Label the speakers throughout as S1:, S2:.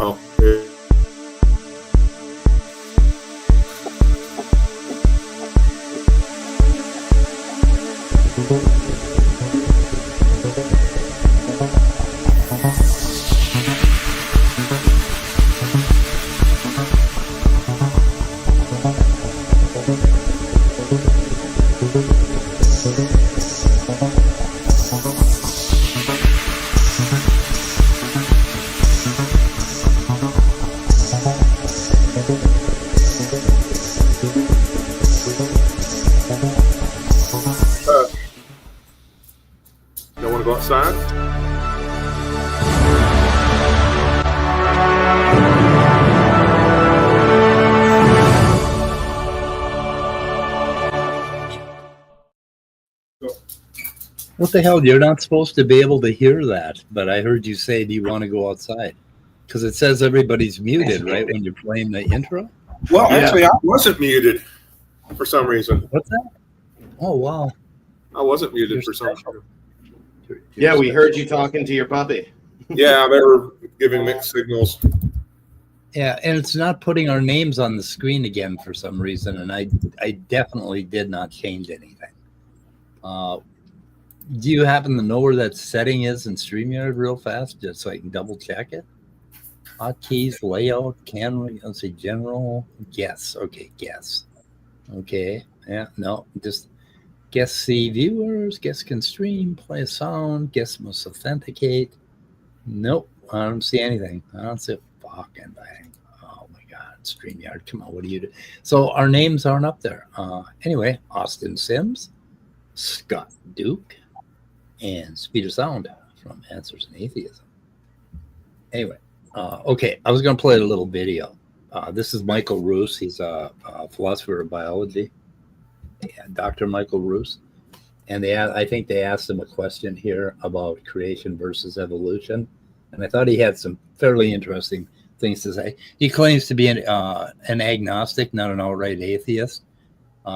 S1: Oh. You want to go outside?
S2: What the hell? You're not supposed to be able to hear that, but I heard you say, do you want to go outside? Because it says everybody's muted, right, when you're playing the intro?
S1: Well, actually, I wasn't muted for some reason.
S2: What's that? Oh, wow.
S1: I wasn't muted for some reason.
S3: Yeah, we heard you talking to your puppy.
S1: Yeah, they were giving mixed signals.
S2: Yeah, and it's not putting our names on the screen again for some reason, and I definitely did not change anything. Do you happen to know where that setting is in StreamYard real fast, just so I can double check it? Hotkeys, layout, camera, let's see, general, guess. Okay, guess. Okay, yeah, no, just guess see viewers, guess can stream, play a sound, guess must authenticate. Nope, I don't see anything. I don't see a fucking thing. Oh my God, StreamYard, come on, what do you do? So our names aren't up there. Anyway, Austin Sims, Scott Duke, and Speed of Sound from Answers in Atheism. Anyway, okay, I was going to play a little video. This is Michael Ruse. He's a philosopher of biology, Dr. Michael Ruse. And I think they asked him a question here about creation versus evolution. And I thought he had some fairly interesting things to say. He claims to be an agnostic, not an outright atheist.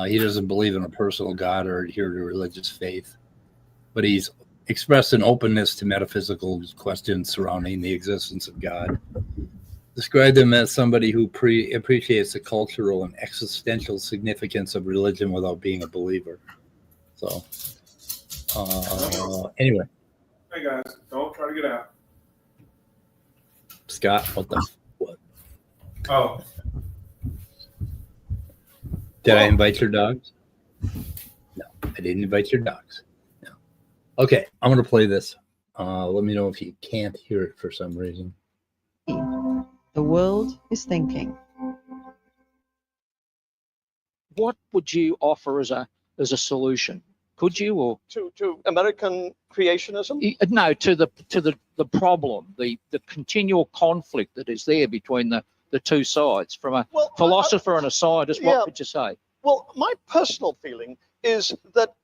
S2: He doesn't believe in a personal God or adhere to religious faith. But he's expressed an openness to metaphysical questions surrounding the existence of God. Described him as somebody who appreciates the cultural and existential significance of religion without being a believer. So, anyway.
S1: Hey guys, don't try to get out.
S2: Scott, what?
S1: Oh.
S2: Did I invite your dogs? No, I didn't invite your dogs. No. Okay, I'm going to play this. Let me know if you can't hear it for some reason.
S4: The world is thinking.
S5: What would you offer as a solution? Could you, or
S6: to American creationism?
S5: No, to the problem, the continual conflict that is there between the two sides. From a philosopher and a scientist, what would you say?
S6: Well, my personal feeling is that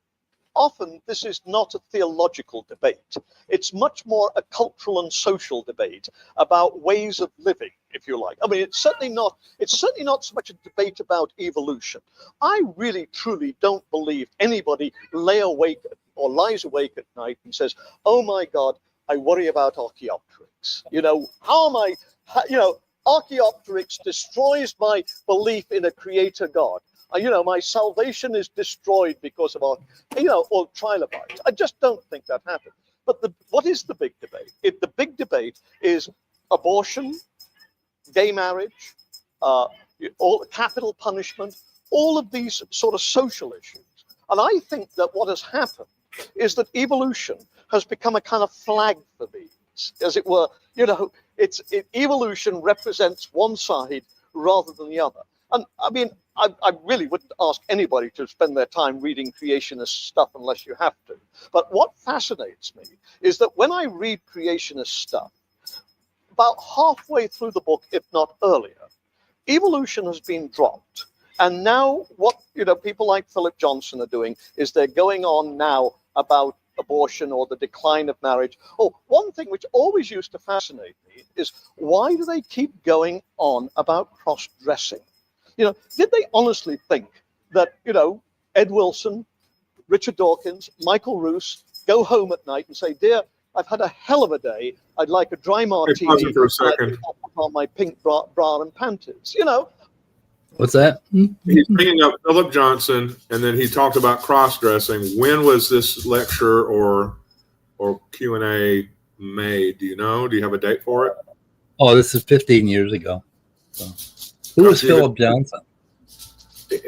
S6: often this is not a theological debate. It's much more a cultural and social debate about ways of living, if you like. I mean, it's certainly not so much a debate about evolution. I really, truly don't believe anybody lies awake at night and says, oh my God, I worry about Archaeopteryx. Archaeopteryx destroys my belief in a creator God. My salvation is destroyed because of or trilobites. I just don't think that happened. But what is the big debate? The big debate is abortion, gay marriage, all capital punishment, all of these sort of social issues. And I think that what has happened is that evolution has become a kind of flag for these, as it were. Evolution represents one side rather than the other. And I mean, I really wouldn't ask anybody to spend their time reading creationist stuff unless you have to. But what fascinates me is that when I read creationist stuff, about halfway through the book, if not earlier, evolution has been dropped. And now what people like Philip Johnson are doing is they're going on now about abortion or the decline of marriage. Oh, one thing which always used to fascinate me is why do they keep going on about cross-dressing? Did they honestly think that, Ed Wilson, Richard Dawkins, Michael Ruse go home at night and say, dear, I've had a hell of a day. I'd like a dry martini.
S1: Pause it for a second.
S6: upon my pink bra and panties. You know,
S2: What's that?
S1: He's bringing up Philip Johnson, and then he talked about cross-dressing. When was this lecture or Q&A made? Do you know? Do you have a date for it?
S2: Oh, this is 15 years ago. So. Who was Philip Johnson?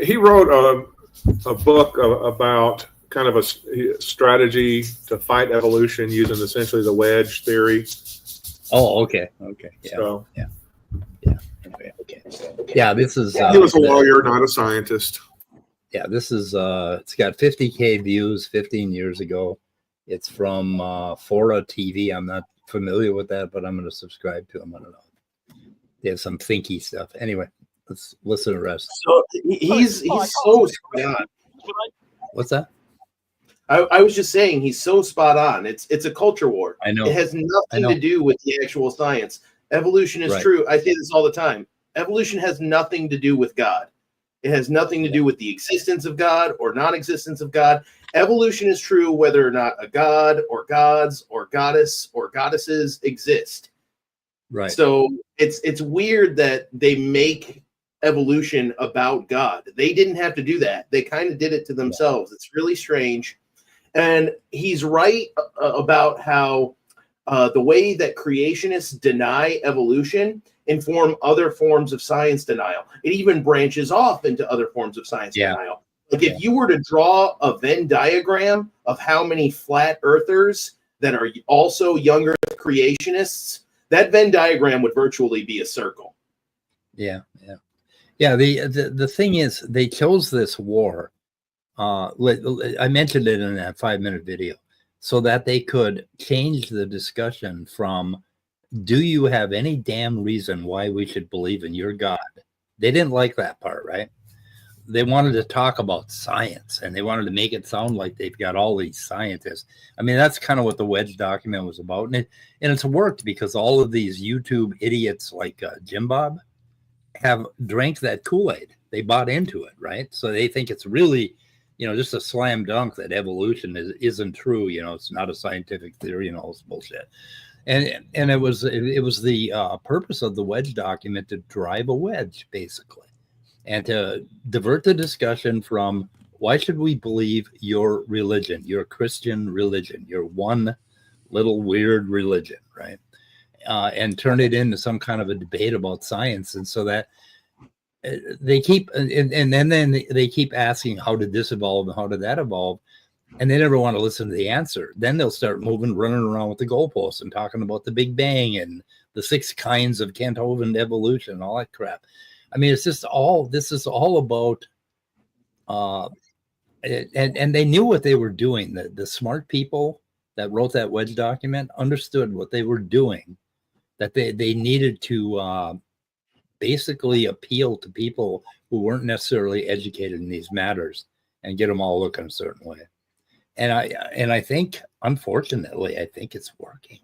S1: He wrote a book about kind of a strategy to fight evolution using essentially the wedge theory.
S2: Oh, okay. Okay. Yeah.
S1: So,
S2: yeah. Okay. Yeah, this is.
S1: He was a lawyer, not a scientist.
S2: Yeah, this is. It's got 50K views 15 years ago. It's from Fora TV. I'm not familiar with that, but I'm going to subscribe to them. I don't know. They have some thinky stuff. Anyway, let's listen to the rest.
S3: So he's so spot on.
S2: What's that?
S3: I was just saying he's so spot on. It's a culture war.
S2: I know.
S3: It has nothing to do with the actual science. Evolution is
S2: Right.
S3: true. I say this all the time. Evolution has nothing to do with God. It has nothing to do with the existence of God or non-existence of God. Evolution is true whether or not a god or gods or goddess or goddesses exist.
S2: Right.
S3: So it's weird that they make evolution about God. They didn't have to do that. They kind of did it to themselves. It's really strange. And he's right about how the way that creationists deny evolution inform other forms of science denial. It even branches off into other forms of science denial. Like if you were to draw a Venn diagram of how many flat earthers that are also young earth creationists, that Venn diagram would virtually be a circle.
S2: Yeah. The thing is, they chose this war. I mentioned it in that 5-minute video, so that they could change the discussion from, do you have any damn reason why we should believe in your God? They didn't like that part, right? They wanted to talk about science, and they wanted to make it sound like they've got all these scientists. I mean, that's kind of what the Wedge document was about. And it's worked because all of these YouTube idiots like Jimbob have drank that Kool-Aid. They bought into it, right? So they think it's really, just a slam dunk that evolution isn't true. It's not a scientific theory and all this bullshit. And it was the purpose of the Wedge document to drive a wedge, basically, and to divert the discussion from, why should we believe your religion, your Christian religion, your one little weird religion, right? And turn it into some kind of a debate about science. And so that they keep, and then they keep asking, how did this evolve and how did that evolve? And they never want to listen to the answer. Then they'll start running around with the goalposts and talking about the Big Bang and the 6 kinds of Kent-Hovind evolution, all that crap. I mean, this is all about, and they knew what they were doing. The smart people that wrote that Wedge document understood what they were doing, that they needed to basically appeal to people who weren't necessarily educated in these matters and get them all looking a certain way. And I think, unfortunately, I think it's working.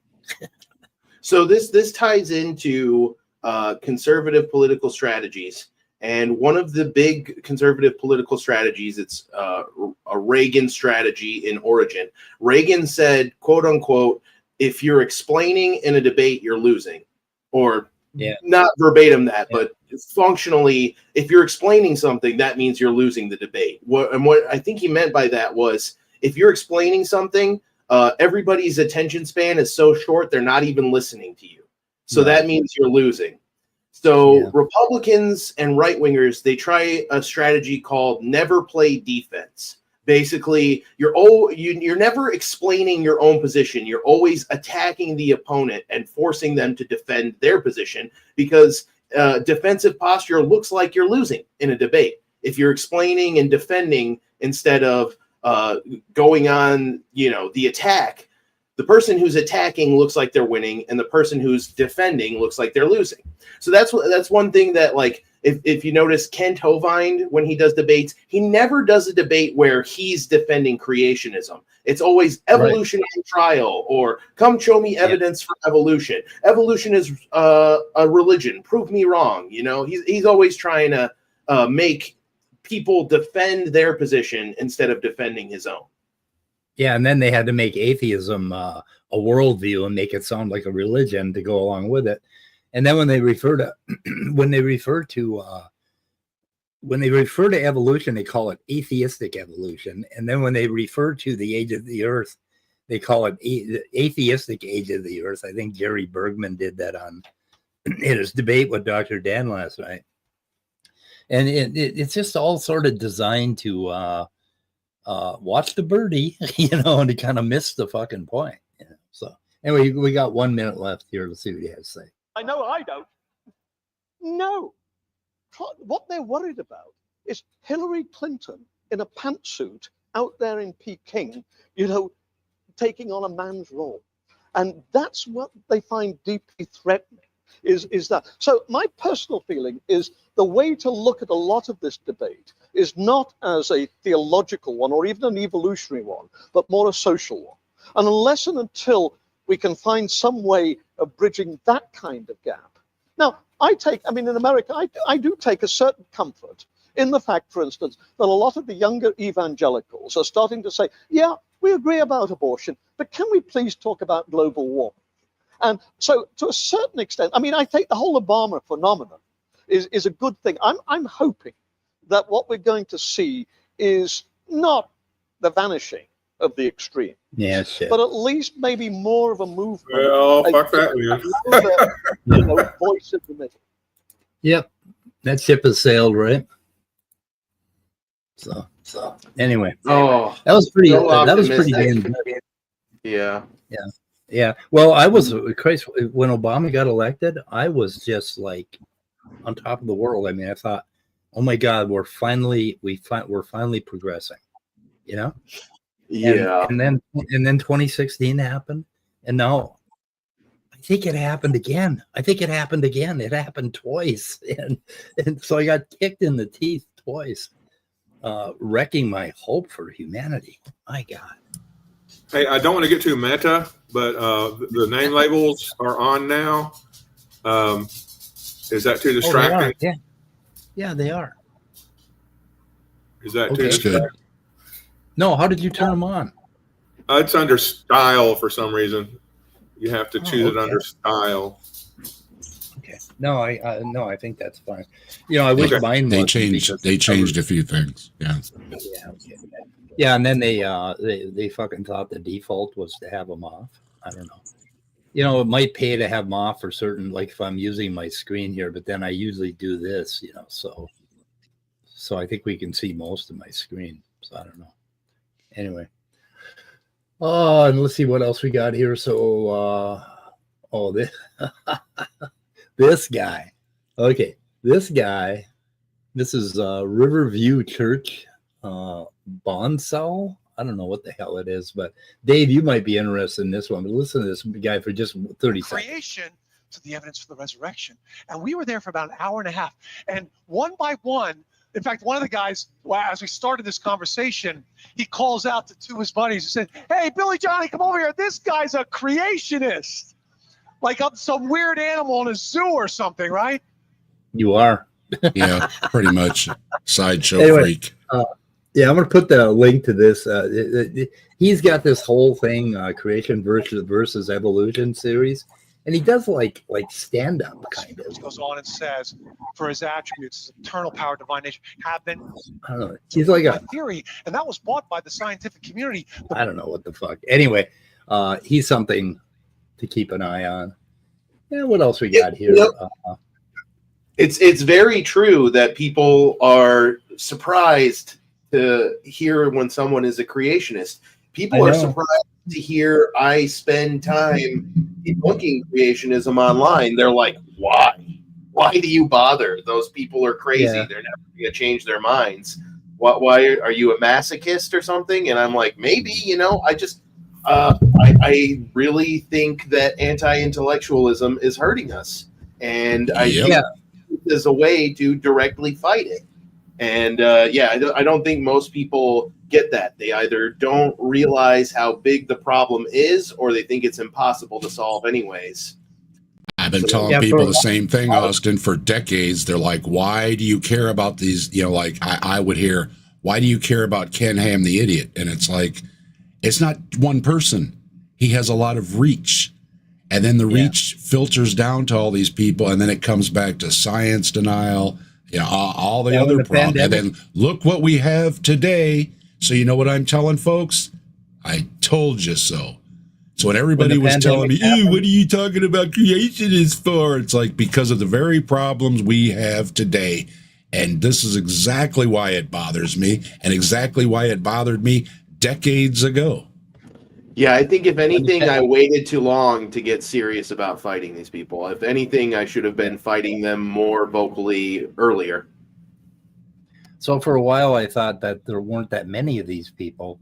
S3: So this ties into conservative political strategies. And one of the big conservative political strategies, it's a Reagan strategy in origin. Reagan said, quote unquote, if you're explaining in a debate, you're losing. Or not verbatim that, but functionally, if you're explaining something, that means you're losing the debate. What I think he meant by that was, if you're explaining something, everybody's attention span is so short, they're not even listening to you. So that means you're losing. So Republicans and right-wingers, they try a strategy called never play defense. Basically, you're never explaining your own position. You're always attacking the opponent and forcing them to defend their position, because defensive posture looks like you're losing in a debate. If you're explaining and defending instead of going on, the attack, the person who's attacking looks like they're winning, and the person who's defending looks like they're losing. So that's one thing that, like, if you notice Kent-Hovind, when he does debates, he never does a debate where he's defending creationism. It's always evolution on trial, or come show me evidence for evolution. Evolution is a religion. Prove me wrong. He's always trying to make people defend their position instead of defending his own.
S2: Yeah, and then they had to make atheism a worldview and make it sound like a religion to go along with it. And then when they refer to when they refer to evolution, they call it atheistic evolution. And then when they refer to the age of the Earth, they call it the atheistic age of the Earth. I think Jerry Bergman did that in his debate with Dr. Dan last night. And it's just all sort of designed to watch the birdie, and to kind of miss the fucking point. So anyway, we got 1 minute left here. Let's see what he has to say.
S6: I know I don't. No. What they're worried about is Hillary Clinton in a pantsuit out there in Peking, taking on a man's role. And that's what they find deeply threatening, is that. So my personal feeling is the way to look at a lot of this debate is not as a theological one or even an evolutionary one, but more a social one. And unless and until we can find some way of bridging that kind of gap. Now, in America, I do take a certain comfort in the fact, for instance, that a lot of the younger evangelicals are starting to say, yeah, we agree about abortion, but can we please talk about global warming? And so to a certain extent, I think the whole Obama phenomenon is a good thing. I'm hoping that what we're going to see is not the vanishing of the extreme.
S2: Yeah, shit.
S6: But at least maybe more of a movement.
S1: Well, fuck that,
S6: man. Voice in the middle.
S2: Yep, that ship has sailed, right? So anyway, that was pretty. That was pretty damn good. Yeah. Well, I was Christ when Obama got elected. I was just like on top of the world. I thought, oh my God, we're finally progressing.
S3: Yeah.
S2: And then 2016 happened, and now I think it happened again. It happened twice, and so I got kicked in the teeth twice, wrecking my hope for humanity. My God.
S1: Hey, I don't want to get too meta, but the name labels are on now. Is that too distracting?
S2: Yeah, they are.
S1: Is that
S2: Okay.
S1: too distracting?
S2: No, how did you turn them on?
S1: It's under style for some reason. You have to choose it
S2: okay.
S1: under style.
S2: Okay. No, I think that's fine. I wish mine
S7: They
S2: was.
S7: changed a few things. Yeah.
S2: Yeah. Okay. Yeah, and then they fucking thought the default was to have them off. I don't know. It might pay to have them off for certain, like if I'm using my screen here, but then I usually do this, so I think we can see most of my screen. So I don't know. Anyway. Oh, and let's see what else we got here. So, this this guy. Okay, this guy. This is Riverview Church, Bonsall. I don't know what the hell it is, but Dave, you might be interested in this one. But listen to this guy for just 30 seconds.
S8: Creation to the evidence for the resurrection, and we were there for about an hour and a half, and one by one. In fact, one of the guys, as we started this conversation, he calls out to two of his buddies and said, "Hey, Billy Johnny, come over here. This guy's a creationist, like up some weird animal in a zoo or something, right?"
S2: You are.
S7: Yeah, pretty much. Sideshow
S2: Anyway,
S7: freak.
S2: Yeah, I'm going to put the link to this. He's got this whole thing, creation versus evolution series. And he does like stand-up kind of.
S8: He goes on and says, for his attributes, his eternal power, divine nature, have been.
S2: I don't know. He's like a
S8: theory, and that was bought by the scientific community.
S2: I don't know what the fuck. Anyway, he's something to keep an eye on. Yeah, what else we got here?
S3: It's very true that people are surprised to hear when someone is a creationist. People are surprised to hear I spend time debunking creationism online. They're like, why? Why do you bother? Those people are crazy.
S2: Yeah.
S3: They're never going to change their minds. Why are you a masochist or something? And I'm like, maybe, I just I really think that anti-intellectualism is hurting us. And I think there's a way to directly fight it. And I don't think most people get that. They either don't realize how big the problem is, or they think it's impossible to solve anyways.
S7: I've been telling people the same thing, Austin, for decades. They're like, why do you care about these? I would hear, why do you care about Ken Ham, the idiot? And it's like, it's not one person. He has a lot of reach. And then the reach filters down to all these people, and then it comes back to science denial, all the other problems. And then look what we have today. So you know what I'm telling folks? I told you so. So when everybody was telling me, what are you talking about creationists for? It's like, because of the very problems we have today. And this is exactly why it bothers me, and exactly why it bothered me decades ago.
S3: Yeah, I think if anything, I waited too long to get serious about fighting these people. If anything, I should have been fighting them more vocally earlier.
S2: So for a while, I thought that there weren't that many of these people.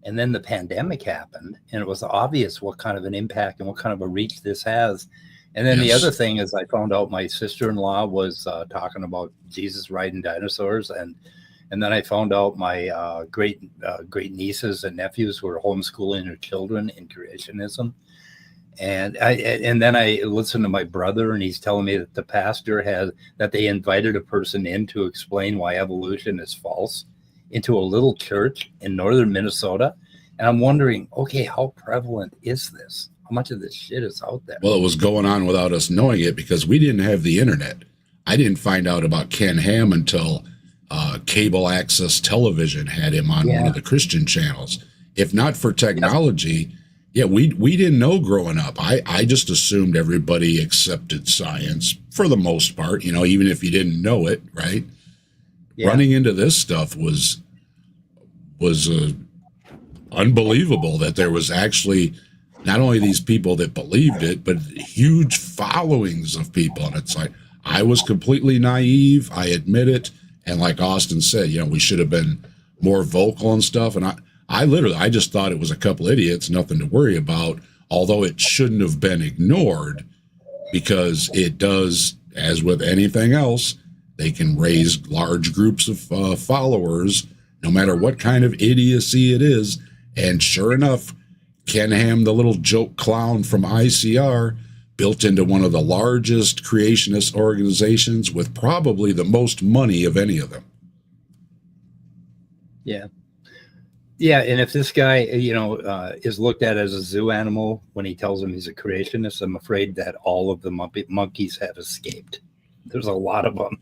S2: And then the pandemic happened, and it was obvious what kind of an impact and what kind of a reach this has. And then the other thing is, I found out my sister-in-law was talking about Jesus riding dinosaurs, and then I found out my great nieces and nephews were homeschooling their children in creationism. And then I listened to my brother, and he's telling me that the pastor that they invited a person in to explain why evolution is false into a little church in northern Minnesota. And I'm wondering, okay, how prevalent is this? How much of this shit is out there?
S7: Well, it was going on without us knowing it because we didn't have the internet. I didn't find out about Ken Ham until cable access television had him on one of the Christian channels. If not for technology, we didn't know growing up. I just assumed everybody accepted science for the most part, even if you didn't know it, right? Yeah. Running into this stuff was unbelievable that there was actually not only these people that believed it, but huge followings of people. And it's like, I was completely naive. I admit it. And like Austin said, we should have been more vocal and stuff. And I just thought it was a couple idiots, nothing to worry about, although it shouldn't have been ignored, because it does, as with anything else, they can raise large groups of followers, no matter what kind of idiocy it is. And sure enough, Ken Ham, the little joke clown from ICR, built into one of the largest creationist organizations with probably the most money of any of them.
S2: Yeah. Yeah, and if this guy, is looked at as a zoo animal when he tells him he's a creationist, I'm afraid that all of the monkeys have escaped. There's a lot of them.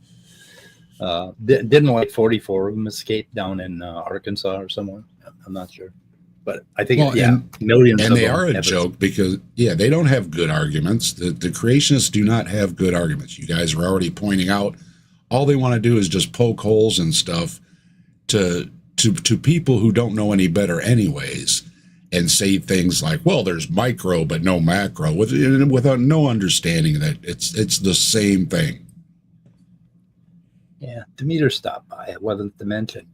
S2: Didn't like 44 of them escape down in Arkansas or somewhere? I'm not sure. But I think, millions of them. And
S7: they are a joke because, they don't have good arguments. The creationists do not have good arguments. You guys were already pointing out all they want to do is just poke holes and stuff to people who don't know any better anyways, and say things like, well, there's micro but no macro, without no understanding that it's the same thing.
S2: Yeah, Demeter stopped by. It wasn't to mention.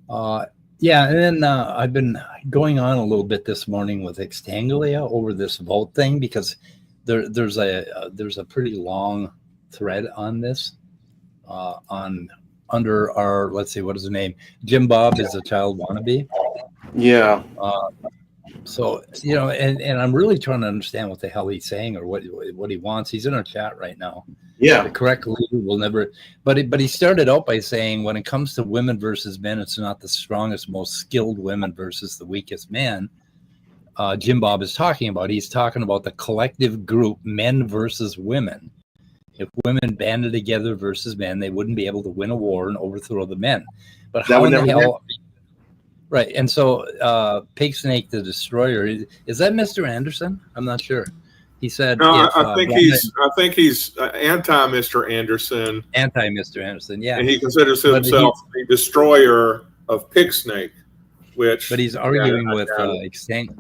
S2: And then I've been going on a little bit this morning with Extangulia over this vote thing, because there's a pretty long thread on this under our, let's see, what is the name? Jimbob is a child wannabe.
S3: Yeah.
S2: So, and I'm really trying to understand what the hell he's saying or what he wants. He's in our chat right now.
S3: Yeah.
S2: The correct leader will never, but he started out by saying, when it comes to women versus men, it's not the strongest, most skilled women versus the weakest man. Jimbob is talking about. He's talking about the collective group, men versus women. If women banded together versus men, they wouldn't be able to win a war and overthrow the men. But how in the hell? Right. And so Pig Snake the Destroyer, is that Mr. Anderson? I'm not sure. He said,
S1: no, I think he's anti Mr. Anderson.
S2: Anti Mr. Anderson, yeah.
S1: And he considers himself the destroyer of Pig Snake, but he's arguing with
S2: Extinct.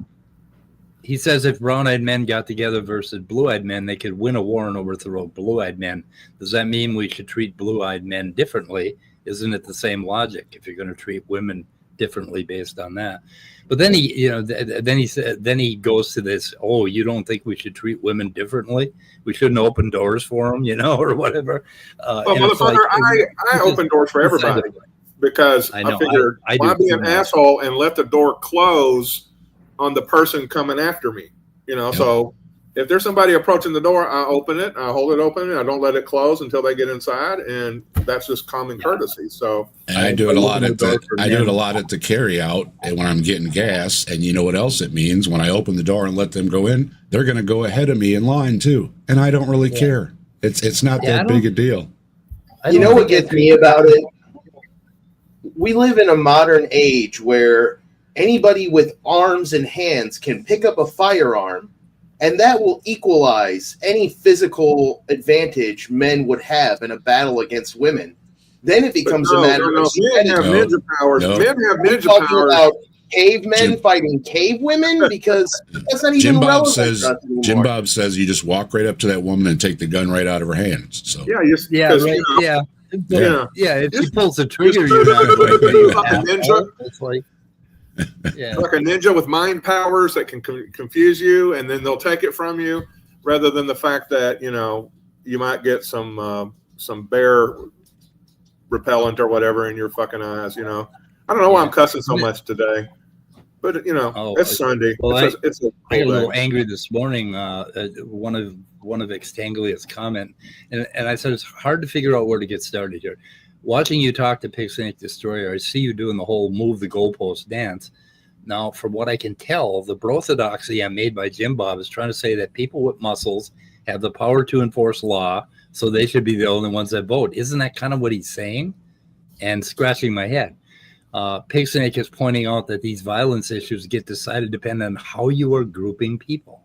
S2: He says if brown-eyed men got together versus blue-eyed men, they could win a war and overthrow blue-eyed men. Does that mean we should treat blue-eyed men differently? Isn't it the same logic if you're going to treat women differently based on that? But then he goes to this, you don't think we should treat women differently? We shouldn't open doors for them, or whatever.
S1: Well, motherfucker, I open doors for everybody because I figure why be an asshole and let the door close on the person coming after me, So if there's somebody approaching the door, I open it, I hold it open, and I don't let it close until they get inside, and that's just common courtesy. So,
S7: and I do it a lot at the carry out when I'm getting gas. And you know what else it means? When I open the door and let them go in, they're going to go ahead of me in line too, and I don't really care. It's not that big a deal.
S3: You know what gets me about it? We live in a modern age where anybody with arms and hands can pick up a firearm, and that will equalize any physical advantage men would have in a battle against women. Then it becomes a matter of
S1: men have ninja powers. Men have ninja powers.
S3: About cavemen fighting cave women, because that's not even relevant.
S7: Jimbob says you just walk right up to that woman and take the gun right out of her hands. So
S2: If she pulls the trigger, you're not going to It's like.
S1: Like a ninja with mind powers that can confuse you, and then they'll take it from you, rather than the fact that you might get some bear repellent or whatever in your fucking eyes. I don't know why I'm cussing so much today, but it's Sunday.
S2: Well,
S1: it's a
S2: I got a little angry this morning. One of Extanglia's comment, and I said it's hard to figure out where to get started here. Watching you talk to Pixenic Destroyer, I see you doing the whole move the goalpost dance. Now, from what I can tell, the orthodoxy I made by Jimbob is trying to say that people with muscles have the power to enforce law, so they should be the only ones that vote. Isn't that kind of what he's saying? And scratching my head. Pixenic is pointing out that these violence issues get decided depending on how you are grouping people.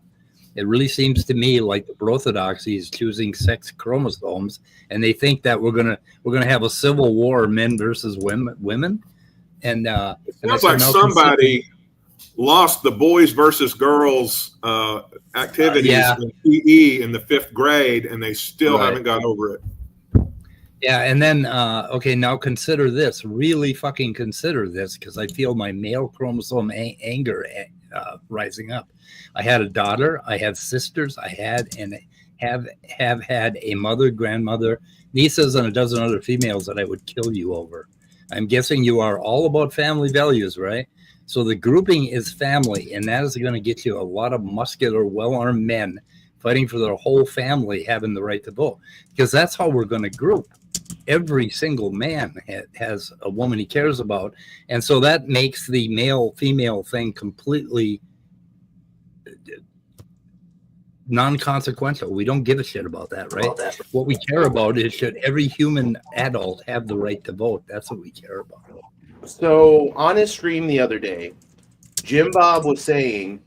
S2: It really seems to me like the orthodoxy is choosing sex chromosomes, and they think that we're gonna have a civil war, men versus women. And
S1: it sounds like somebody lost the boys versus girls activities in PE in the 5th grade, and they still haven't got over it.
S2: Yeah, and then now consider this. Really fucking consider this, because I feel my male chromosome anger rising up. I had a daughter. I have sisters. I had and have had a mother, grandmother, nieces, and a dozen other females that I would kill you over. I'm guessing you are all about family values, right? So the grouping is family, and that is going to get you a lot of muscular, well-armed men fighting for their whole family having the right to vote, because that's how we're going to group. Every single man has a woman he cares about, and so that makes the male-female thing completely non-consequential. We don't give a shit about that, right? What we care about is, should every human adult have the right to vote? That's what we care about.
S3: So on his stream the other day, Jimbob was saying,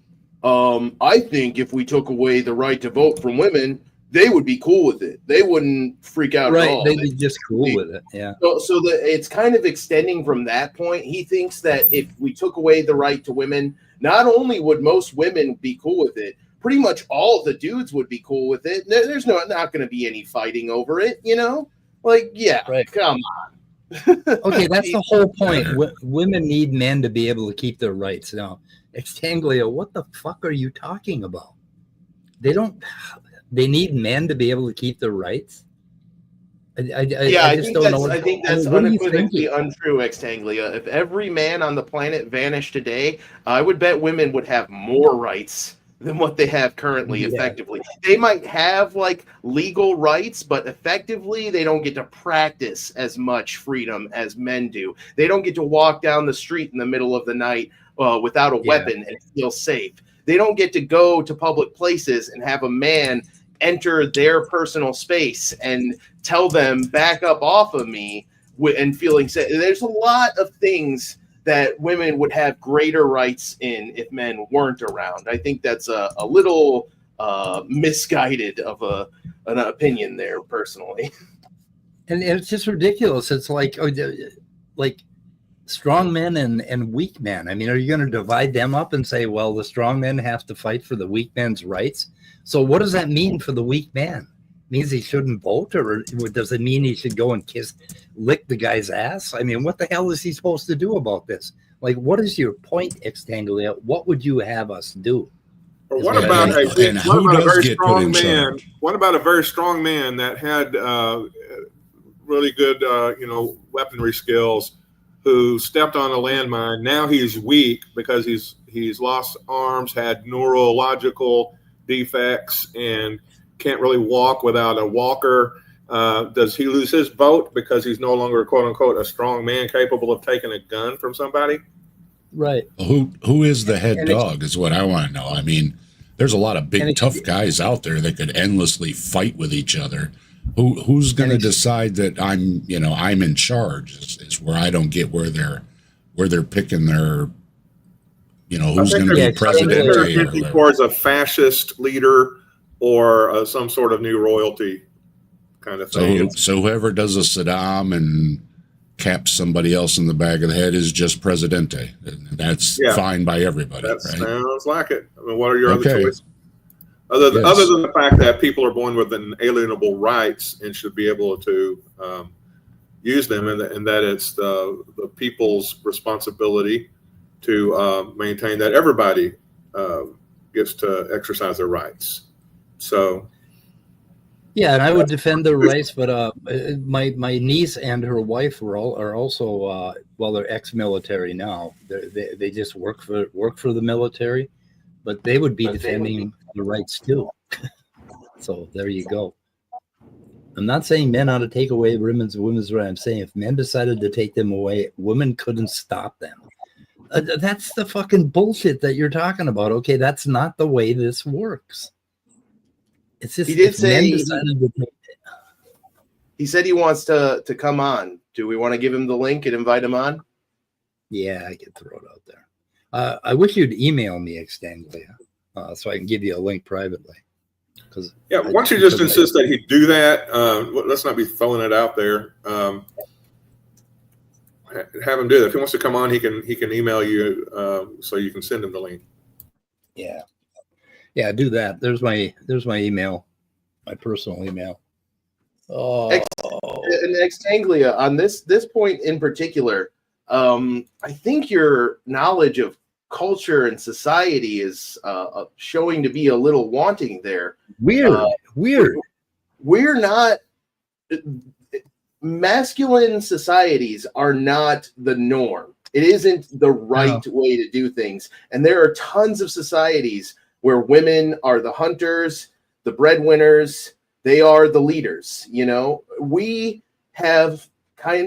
S3: I think if we took away the right to vote from women, they would be cool with it. They wouldn't freak out at all.
S2: They'd be just cool with it. Yeah.
S3: So it's kind of extending from that point. He thinks that if we took away the right to women, not only would most women be cool with it, pretty much all of the dudes would be cool with it. There's not going to be any fighting over it, Like, come on.
S2: Okay, that's the whole point. Women need men to be able to keep their rights. Now, Extanglia, what the fuck are you talking about? They need men to be able to keep their rights? I
S3: think that's unequivocally untrue, Extanglia. If every man on the planet vanished today, I would bet women would have more rights than what they have currently. Effectively, they might have legal rights, but effectively they don't get to practice as much freedom as men do. They don't get to walk down the street in the middle of the night without a weapon and feel safe. They don't get to go to public places and have a man enter their personal space and tell them, back up off of me, and feeling safe. There's a lot of things that women would have greater rights in if men weren't around. I think that's a little misguided of an opinion there, personally.
S2: And it's just ridiculous. It's like strong men and weak men. I mean, are you going to divide them up and say, well, the strong men have to fight for the weak men's rights? So what does that mean for the weak man? It means he shouldn't vote, or does it mean he should go and lick the guy's ass? I mean, what the hell is he supposed to do about this? Like, what is your point, Extanglia? What would you have us do?
S1: Or what about a very strong man? What about a very strong man that had really good, weaponry skills, who stepped on a landmine? Now he's weak because he's lost arms, had neurological defects and can't really walk without a walker. Does he lose his vote because he's no longer, quote unquote, a strong man capable of taking a gun from somebody?
S2: Right.
S7: Who is the head dog is what I want to know. I mean, there's a lot of big tough guys out there that could endlessly fight with each other. Who's going to decide that I'm in charge is where I don't get where they're picking their, who's going to be president.
S1: They're thinking towards a fascist leader or some sort of new royalty kind of thing.
S7: So whoever does a Saddam and caps somebody else in the back of the head is just Presidente. That's fine by everybody.
S1: That
S7: right?
S1: sounds like it. I mean, what are your other choices? Other than the fact that people are born with inalienable rights and should be able to use them, and that it's the people's responsibility to maintain that everybody gets to exercise their rights. So.
S2: Yeah, and I would defend their rights, but my niece and her wife are also they're ex-military now. They just work for the military, but they would be defending the rights too. So there you go. I'm not saying men ought to take away women's rights. I'm saying if men decided to take them away, women couldn't stop them. That's the fucking bullshit that you're talking about. Okay, that's not the way this works. It's just,
S3: he did say he said he wants to come on. Do we want to give him the link and invite him on?
S2: Yeah, I could throw it out there. I wish you'd email me, Extanglia, so I can give you a link privately.
S1: Why don't you just insist that he do that? Let's not be throwing it out there. Have him do that. If he wants to come on, he can email you so you can send him the link.
S2: Yeah, do that. There's my email, my personal email. Oh,
S3: and Extanglia, on this point in particular, I think your knowledge of culture and society is showing to be a little wanting there.
S2: Weird.
S3: We're not. Masculine societies are not the norm. It isn't the right way to do things, and there are tons of societies where women are the hunters, the breadwinners, they are the leaders. We have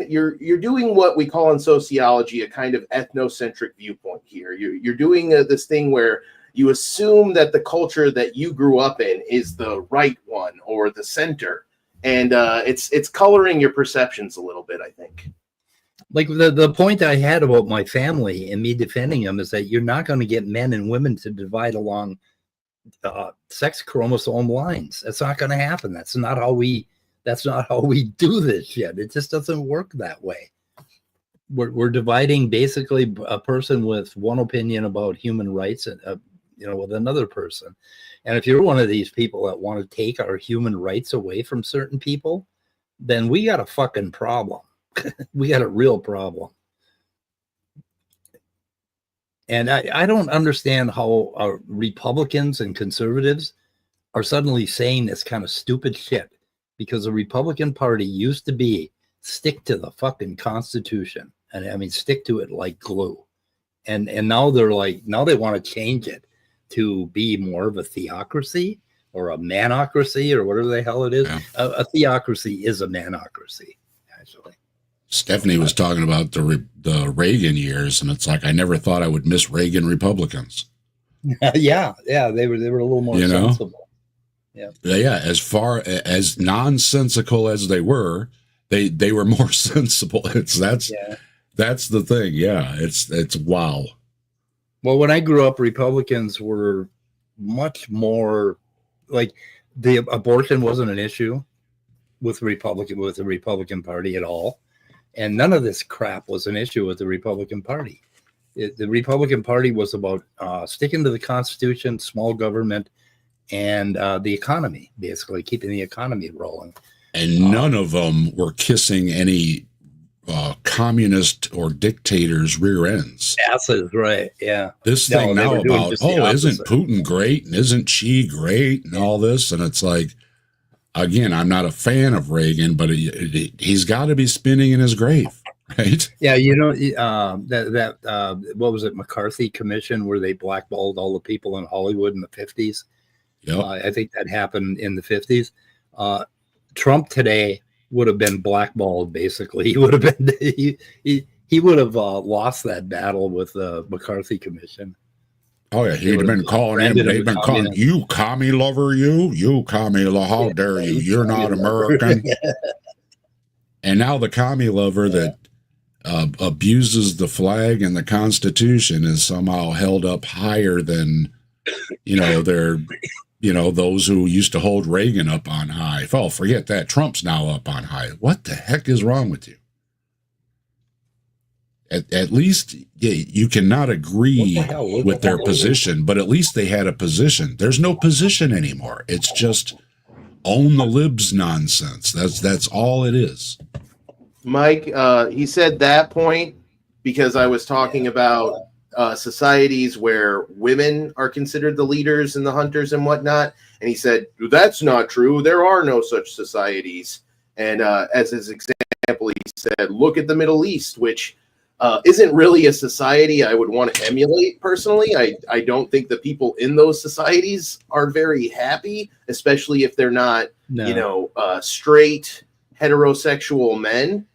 S3: you're doing what we call in sociology a kind of ethnocentric viewpoint here. You're doing this thing where you assume that the culture that you grew up in is the right one or the center, and it's coloring your perceptions a little bit, I think.
S2: Like the point I had about my family and me defending them is that you're not going to get men and women to divide along sex chromosome lines. That's not going to happen. That's not how we do this shit. It just doesn't work that way. We're dividing basically a person with one opinion about human rights and with another person. And if you're one of these people that want to take our human rights away from certain people, then we got a fucking problem. We got a real problem. And I don't understand how Republicans and conservatives are suddenly saying this kind of stupid shit, because the Republican Party used to be stick to the fucking Constitution. And I mean, stick to it like glue. And now they want to change it to be more of a theocracy or a manocracy or whatever the hell it is. Yeah. A theocracy is a manocracy, actually.
S7: Stephanie was talking about the Reagan years, and it's like I never thought I would miss Reagan Republicans.
S2: Yeah, they were a little more sensible.
S7: Yeah. As far as nonsensical as they were more sensible. That's the thing. Yeah, it's wow.
S2: Well, when I grew up, Republicans were much more like the abortion wasn't an issue with the Republican Party at all. And none of this crap was an issue with the Republican Party. The Republican Party was about sticking to the Constitution, small government, and the economy, basically keeping the economy rolling.
S7: And none of them were kissing any communist or dictators' rear ends.
S2: Asses, right? Yeah.
S7: This thing now about, isn't Putin great? And isn't Xi great? And all this. And it's like, again, I'm not a fan of Reagan, but he's got to be spinning in his grave, right?
S2: Yeah, what was it, McCarthy Commission, where they blackballed all the people in Hollywood in the 50s?
S7: Yep.
S2: I think that happened in the 50s. Trump today would have been blackballed. Basically, he would have been he would have lost that battle with the McCarthy Commission.
S7: Oh yeah, he'd have been calling him. They've been calling you commie lover, you commie lover. How dare you? You're not American. And now the commie lover that abuses the flag and the Constitution is somehow held up higher than, those who used to hold Reagan up on high. Oh, forget that. Trump's now up on high. What the heck is wrong with you? At least you cannot agree with their position, but at least they had a position. There's no position anymore. It's just own the libs nonsense. That's all it is.
S3: Mike, he said that point because I was talking about societies where women are considered the leaders and the hunters and whatnot. And he said, that's not true. There are no such societies. And as his example, he said, look at the Middle East, which isn't really a society I would want to emulate personally. I don't think the people in those societies are very happy, especially if they're not, straight heterosexual men.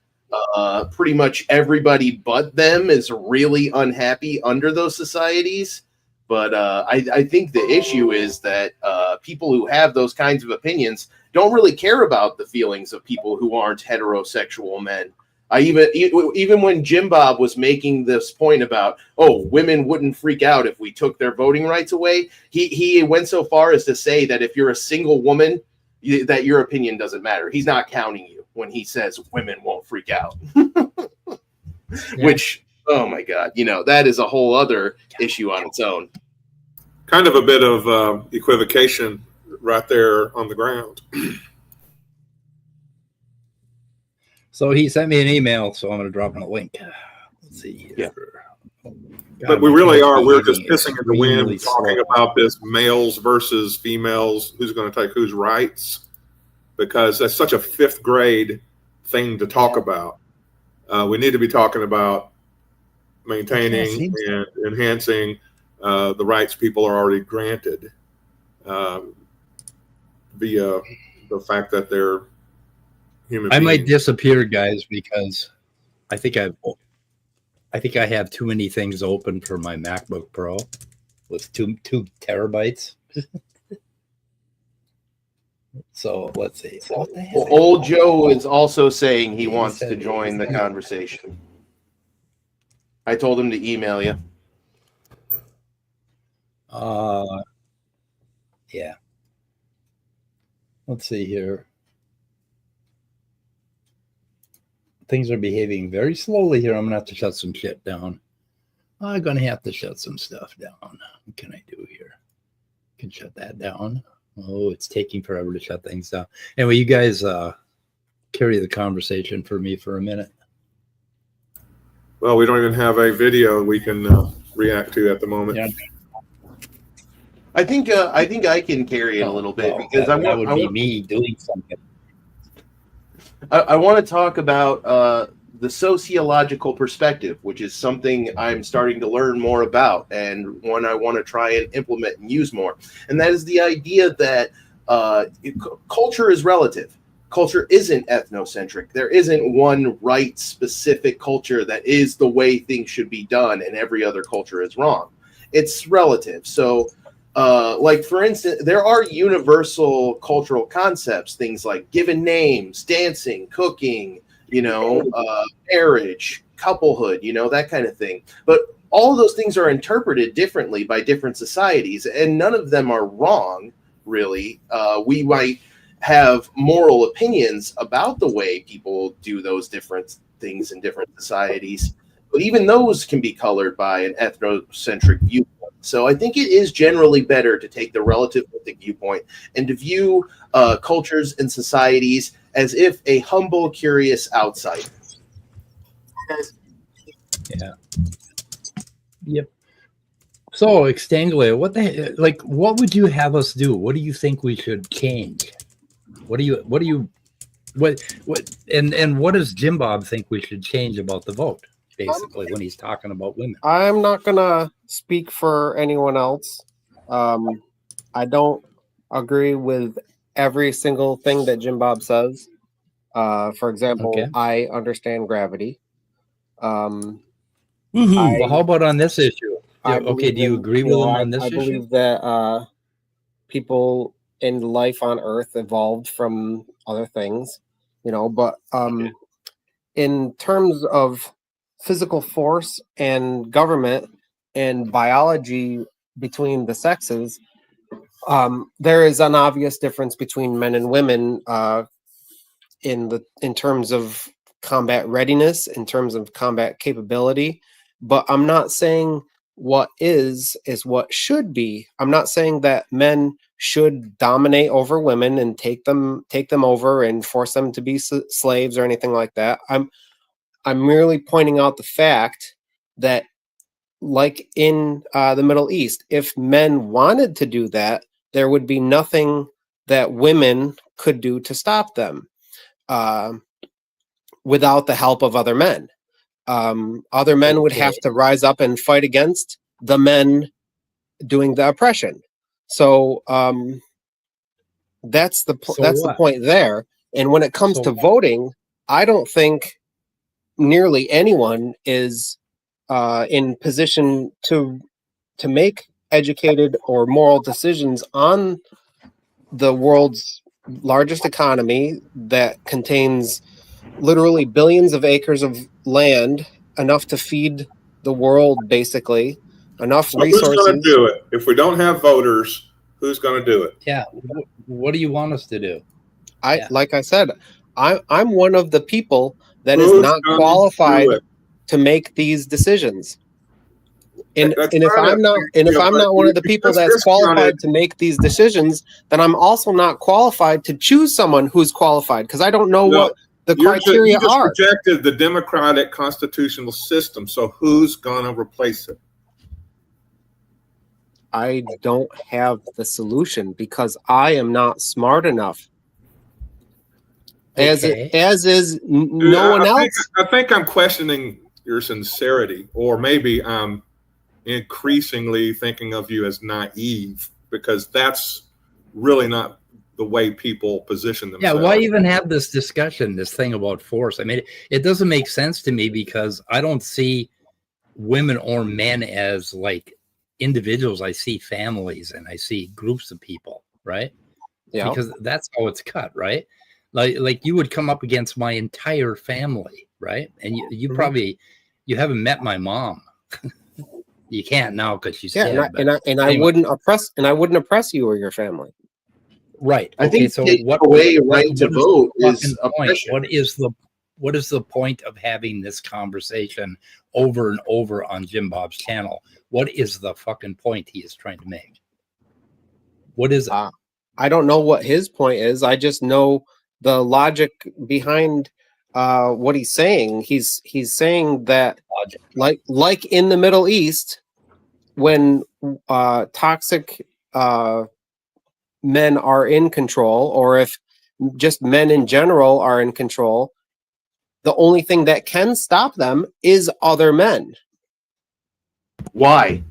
S3: Pretty much everybody but them is really unhappy under those societies. But I think the issue is that people who have those kinds of opinions don't really care about the feelings of people who aren't heterosexual men. Even when Jimbob was making this point about, women wouldn't freak out if we took their voting rights away, he went so far as to say that if you're a single woman, that your opinion doesn't matter. He's not counting you when he says women won't freak out. Which, oh my God, that is a whole other issue on its own.
S1: Kind of a bit of equivocation right there on the ground.
S2: So he sent me an email, so I'm going to drop him a link. Let's see.
S3: Yeah.
S1: But we really are. We're just pissing in the wind talking about this males versus females, who's going to take whose rights, because that's such a fifth grade thing to talk about. We need to be talking about maintaining and enhancing the rights people are already granted via the fact that they're human beings.
S2: I might disappear, guys, because I think I have too many things open for my MacBook Pro with two terabytes. So let's see. So
S3: Old Joe is also saying he wants to join the conversation. I told him to email you.
S2: Yeah. Let's see here. Things are behaving very slowly here. I'm going to have to shut some shit down. I'm going to have to shut some stuff down. What can I do here? I can shut that down. Oh, it's taking forever to shut things down. Anyway, you guys carry the conversation for me for a minute.
S1: Well, we don't even have a video we can react to at the moment.
S2: Yeah.
S3: I think I can carry it a little bit because
S2: that would be me doing something.
S3: I want to talk about the sociological perspective, which is something I'm starting to learn more about and one I want to try and implement and use more. And that is the idea that culture is relative. Culture isn't ethnocentric. There isn't one right specific culture that is the way things should be done and every other culture is wrong. It's relative. So like, for instance, there are universal cultural concepts, things like given names, dancing, cooking, marriage, couplehood, that kind of thing. But all of those things are interpreted differently by different societies, and none of them are wrong, really. We might have moral opinions about the way people do those different things in different societies, but even those can be colored by an ethnocentric viewpoint. So I think it is generally better to take the relativistic viewpoint and to view cultures and societies as if a humble, curious outsider.
S2: Yeah. Yep. So, Extanglia, what would you have us do? What do you think we should change? What does Jimbob think we should change about the vote? Basically, when he's talking about women.
S9: I'm not gonna speak for anyone else. I don't agree with every single thing that Jimbob says. For example,
S2: Okay.
S9: I understand gravity.
S7: Woohoo!
S2: Well, how about on this issue?
S9: I
S2: Okay, do you
S9: believe in,
S2: agree
S9: you
S2: with
S9: know,
S2: him on this
S9: I
S2: issue?
S9: believe that people in life on Earth evolved from other things, you know, but in terms of physical force and government and biology between the sexes, there is an obvious difference between men and women in terms of combat readiness, in terms of combat capability. But I'm not saying what is what should be. I'm not saying that men should dominate over women and take them over and force them to be slaves or anything like that. I'm merely pointing out the fact that, like in the Middle East, if men wanted to do that, there would be nothing that women could do to stop them without the help of other men. Other men would have to rise up and fight against the men doing the oppression. So that's the point there. And when it comes to voting, I don't think nearly anyone is in position to make educated or moral decisions on the world's largest economy that contains literally billions of acres of land, enough to feed the world, basically, enough resources.
S1: Who's going to do it? If we don't have voters, who's going to do it?
S2: Yeah. What do you want us to do?
S9: Like I said, I'm one of the people that is not qualified to make these decisions. And if I'm not one of the people that's qualified to make these decisions, then I'm also not qualified to choose someone who's qualified, because I don't know what the criteria are.
S1: You just rejected the democratic constitutional system. So who's going to replace it?
S9: I don't have the solution because I am not smart enough. As is no one else.
S1: I think I'm questioning your sincerity, or maybe I'm increasingly thinking of you as naive, because that's really not the way people position themselves.
S2: Yeah, why even have this discussion, this thing about force? I mean, it doesn't make sense to me, because I don't see women or men as like individuals. I see families and I see groups of people, right?
S9: Yeah.
S2: Because that's how it's cut, right? Like you would come up against my entire family, right? And you probably, you haven't met my mom. You can't now because she's dead.
S9: I wouldn't oppress you or your family.
S2: Right.
S3: I think so. Right to vote is oppression.
S2: What is the point of having this conversation over and over on Jimbob's channel? What is the fucking point he is trying to make? What is it?
S9: I don't know what his point is. I just know the logic behind what he's saying. He's saying that like in the Middle East, when toxic men are in control, or if just men in general are in control, the only thing that can stop them is other men.
S3: Why?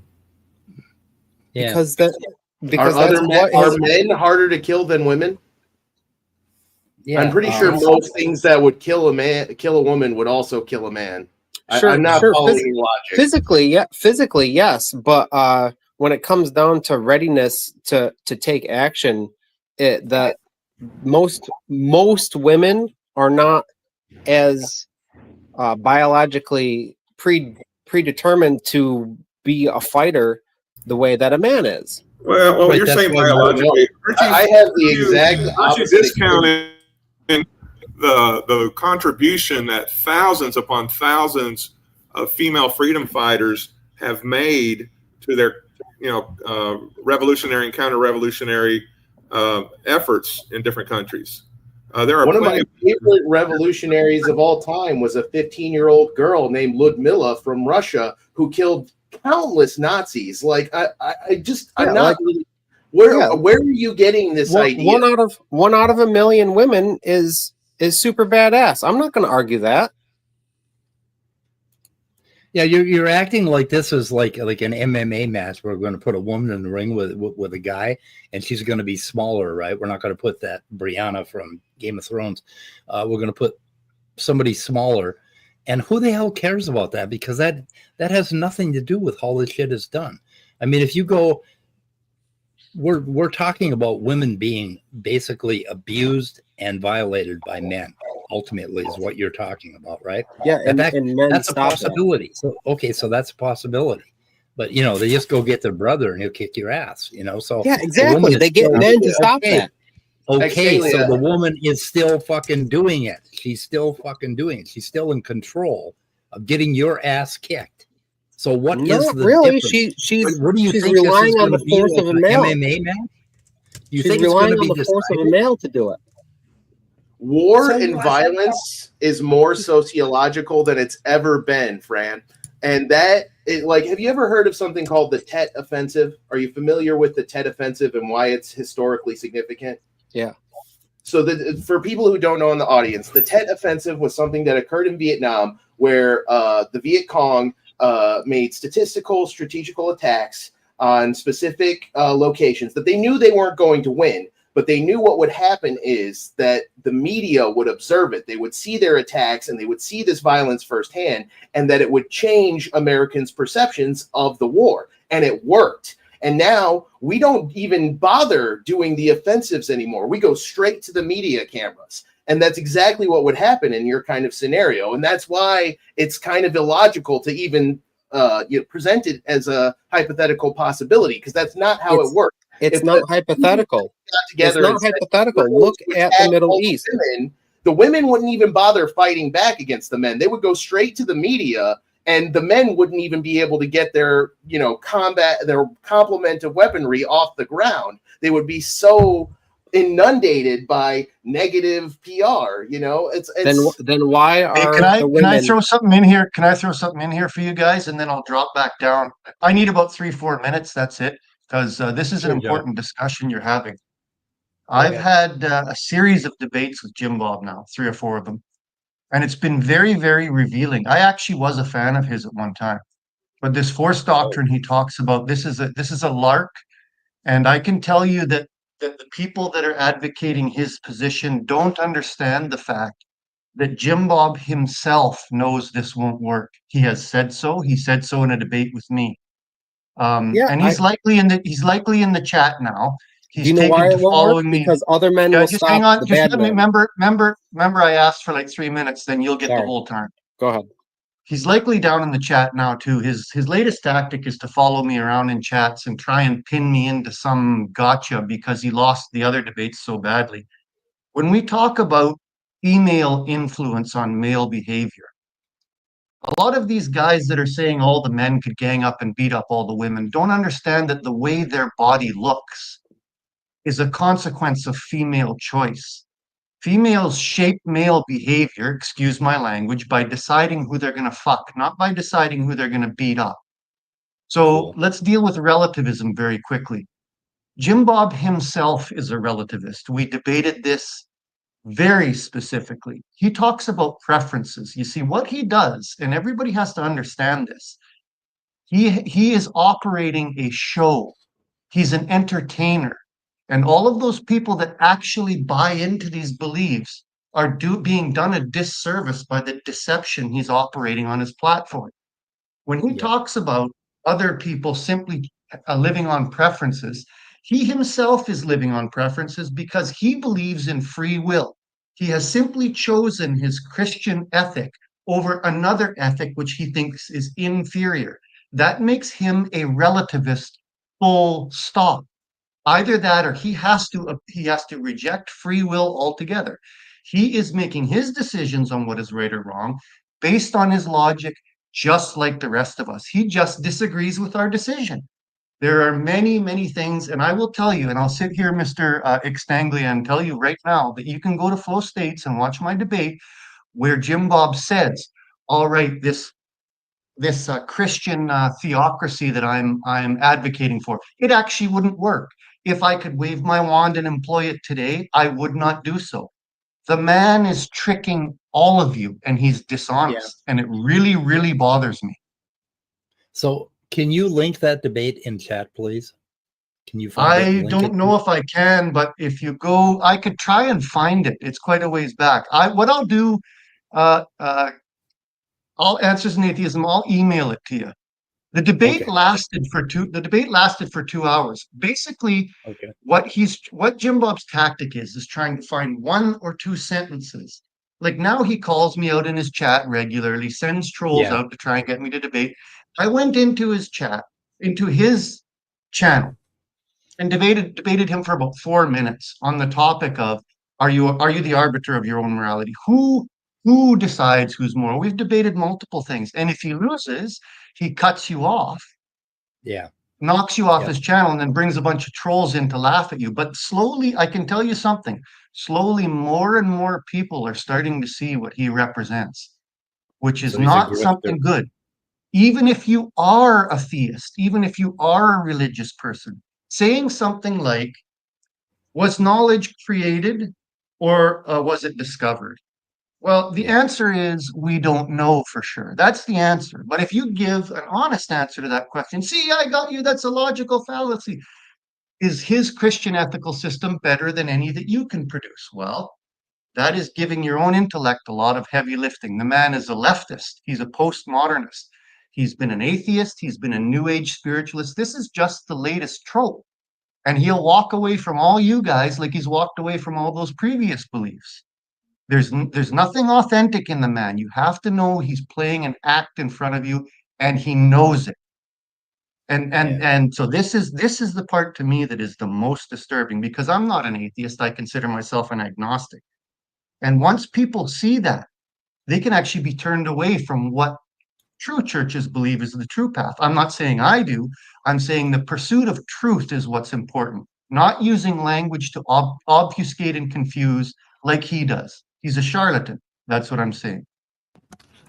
S9: Yeah.
S3: Because are men harder to kill than women?
S2: Yeah,
S3: I'm pretty sure most things that would kill a woman would also kill a man.
S9: Sure,
S3: I'm not following logic.
S9: Physically, yes, but when it comes down to readiness to take action, that most women are not as biologically predetermined to be a fighter the way that a man is.
S1: Well, you're saying biologically.
S3: I have the exact opposite.
S1: Discounting the contribution that thousands upon thousands of female freedom fighters have made to their, revolutionary and counter-revolutionary efforts in different countries. There are
S3: one of my favorite revolutionaries of all time was a 15-year-old girl named Ludmilla from Russia who killed countless Nazis. Like I'm not really. Where are you getting this idea?
S9: One out of a million women is super badass. I'm not going to argue that.
S2: Yeah, you're acting like this is like an MMA match. We're going to put a woman in the ring with a guy, and she's going to be smaller, right? We're not going to put that Brianna from Game of Thrones. We're going to put somebody smaller, and who the hell cares about that? Because that has nothing to do with how this shit is done. I mean, if you go, we're talking about women being basically abused and violated by men. Ultimately, is what you're talking about, right?
S9: Yeah, and men
S2: That's a
S9: stop
S2: possibility. So okay, so that's a possibility. But they just go get their brother and he'll kick your ass. So
S9: yeah, exactly. They get men to stop that.
S2: Okay, so the woman is still fucking doing it. She's still fucking doing it. She's still in control of getting your ass kicked. So what is the
S9: really?
S2: difference? What do you think
S9: relying on the force
S2: like
S9: of a male.
S2: MMA match?
S9: She's relying on the force of a male to do it.
S3: War and violence is more sociological than it's ever been, Fran. And have you ever heard of something called the Tet Offensive? Are you familiar with the Tet Offensive and why it's historically significant?
S9: Yeah.
S3: So for people who don't know in the audience, the Tet Offensive was something that occurred in Vietnam where the Viet Cong made strategical attacks on specific locations that they knew they weren't going to win. But they knew what would happen is that the media would observe it. They would see their attacks and they would see this violence firsthand, and that it would change Americans' perceptions of the war. And it worked. And now we don't even bother doing the offensives anymore. We go straight to the media cameras. And that's exactly what would happen in your kind of scenario. And that's why it's kind of illogical to even present it as a hypothetical possibility, because that's not how it works.
S9: It's not hypothetical. It's not hypothetical. Look at the Middle East.
S3: The women wouldn't even bother fighting back against the men. They would go straight to the media, and the men wouldn't even be able to get their complement of weaponry off the ground. They would be so inundated by negative PR.
S9: Then why are the women?
S10: Can I throw something in here? Can I throw something in here for you guys, and then I'll drop back down. I need about 3-4 minutes. That's it. Because this is an important discussion you're having. I've had a series of debates with Jimbob now, 3 or 4 of them. And it's been very, very revealing. I actually was a fan of his at one time. But this force doctrine he talks about, this is a lark. And I can tell you that the people that are advocating his position don't understand the fact that Jimbob himself knows this won't work. He has said so. He said so in a debate with me. And he's likely in the chat now. He's taken to following me
S9: because other men will
S10: just
S9: stop.
S10: Hang on,
S9: the
S10: just
S9: bad
S10: let me
S9: men.
S10: remember I asked for like 3 minutes, then you'll get the whole time.
S9: Go ahead.
S10: He's likely down in the chat now too. His latest tactic is to follow me around in chats and try and pin me into some gotcha because he lost the other debates so badly. When we talk about female influence on male behavior, a lot of these guys that are saying all the men could gang up and beat up all the women don't understand that the way their body looks is a consequence of female choice. Females shape male behavior, excuse my language, by deciding who they're going to fuck, not by deciding who they're going to beat up. So let's deal with relativism very quickly. Jimbob himself is a relativist. We debated this very specifically. He talks about preferences. You see, what he does, and everybody has to understand this, he is operating a show. He's an entertainer. And all of those people that actually buy into these beliefs are being done a disservice by the deception he's operating on his platform. When he talks about other people simply living on preferences, he himself is living on preferences because he believes in free will. He has simply chosen his Christian ethic over another ethic which he thinks is inferior. That makes him a relativist, full stop. Either that or he has to reject free will altogether. He is making his decisions on what is right or wrong based on his logic, just like the rest of us. He just disagrees with our decision. There are many, many things, and I will tell you, and I'll sit here, Mr. Extanglia, and tell you right now that you can go to Flow States and watch my debate where Jimbob says, all right, this Christian theocracy that I'm advocating for, it actually wouldn't work. If I could wave my wand and employ it today, I would not do so. The man is tricking all of you, and he's dishonest, and it really, really bothers me.
S2: So can you link that debate in chat, please? Can you find it
S10: I
S2: and link
S10: don't
S2: it?
S10: know if I can, but if you go, I could try and find it. It's quite a ways back. What I'll do, uh, uh, I'll Answers in Atheism. I'll email it to you. The debate
S2: Okay.
S10: lasted for two. The debate lasted for 2 hours. Basically,
S2: Okay.
S10: what Jimbob's tactic is trying to find 1 or 2 sentences. Like now, he calls me out in his chat regularly, sends trolls
S2: Yeah.
S10: out to try and get me to debate. I went into his chat, into his channel, and debated him for about 4 minutes on the topic of are you the arbiter of your own morality? Who decides who's moral? We've debated multiple things, and if he loses, he cuts you off,
S2: Yeah.
S10: knocks you off
S2: Yeah.
S10: his channel, and then brings a bunch of trolls in to laugh at you. But slowly, I can tell you something. Slowly, more and more people are starting to see what he represents, which is
S2: So he's a
S10: not
S2: grifter.
S10: something good. Even if you are a theist, even if you are a religious person, saying something like, was knowledge created or was it discovered? Well, the
S2: Yeah.
S10: answer is we don't know for sure. That's the answer. But if you give an honest answer to that question, see, I got you, that's a logical fallacy. Is his Christian ethical system better than any that you can produce? Well, that is giving your own intellect a lot of heavy lifting. The man is a leftist. He's a postmodernist. He's been an atheist. He's been a new age spiritualist. This is just the latest trope. And he'll walk away from all you guys like he's walked away from all those previous beliefs. There's nothing authentic in the man. You have to know he's playing an act in front of you, and he knows it. And so this is the part to me that is the most disturbing, because I'm not an atheist. I consider myself an agnostic. And once people see that, they can actually be turned away from what true churches believe is the true path. I'm not saying I do. I'm saying the pursuit of truth is what's important, not using language to obfuscate and confuse like he does. He's a charlatan. That's what I'm saying.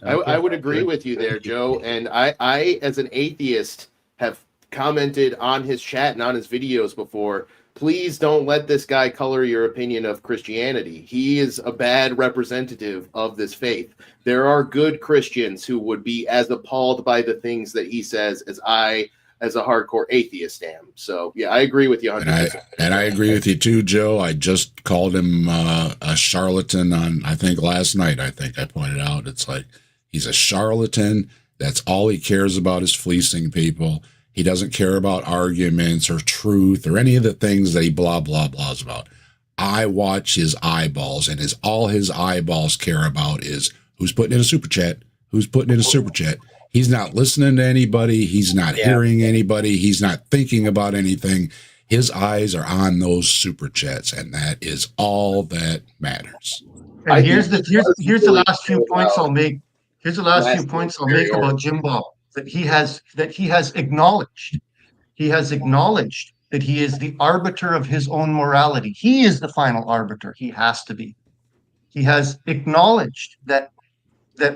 S3: I would agree with you there, Joe. And I, as an atheist, have commented on his chat and on his videos before. Please don't let this guy color your opinion of Christianity. He is a bad representative of this faith. There are good Christians who would be as appalled by the things that he says as I, as a hardcore atheist, am. So, yeah, I agree with you 100%.
S7: And I agree with you too, Joe. I just called him a charlatan on, I think, last night. I think I pointed out it's like he's a charlatan. That's all he cares about is fleecing people. He doesn't care about arguments or truth or any of the things that he blah, blah, blahs about. I watch his eyeballs, and all his eyeballs care about is who's putting in a super chat, who's putting in a super chat. He's not listening to anybody. He's not hearing anybody. He's not thinking about anything. His eyes are on those super chats, and that is all that matters.
S10: And here's the last few points I'll make. Here's the last few points I'll make about Jimbob that he has acknowledged. He has acknowledged that he is the arbiter of his own morality. He is the final arbiter. He has to be. He has acknowledged that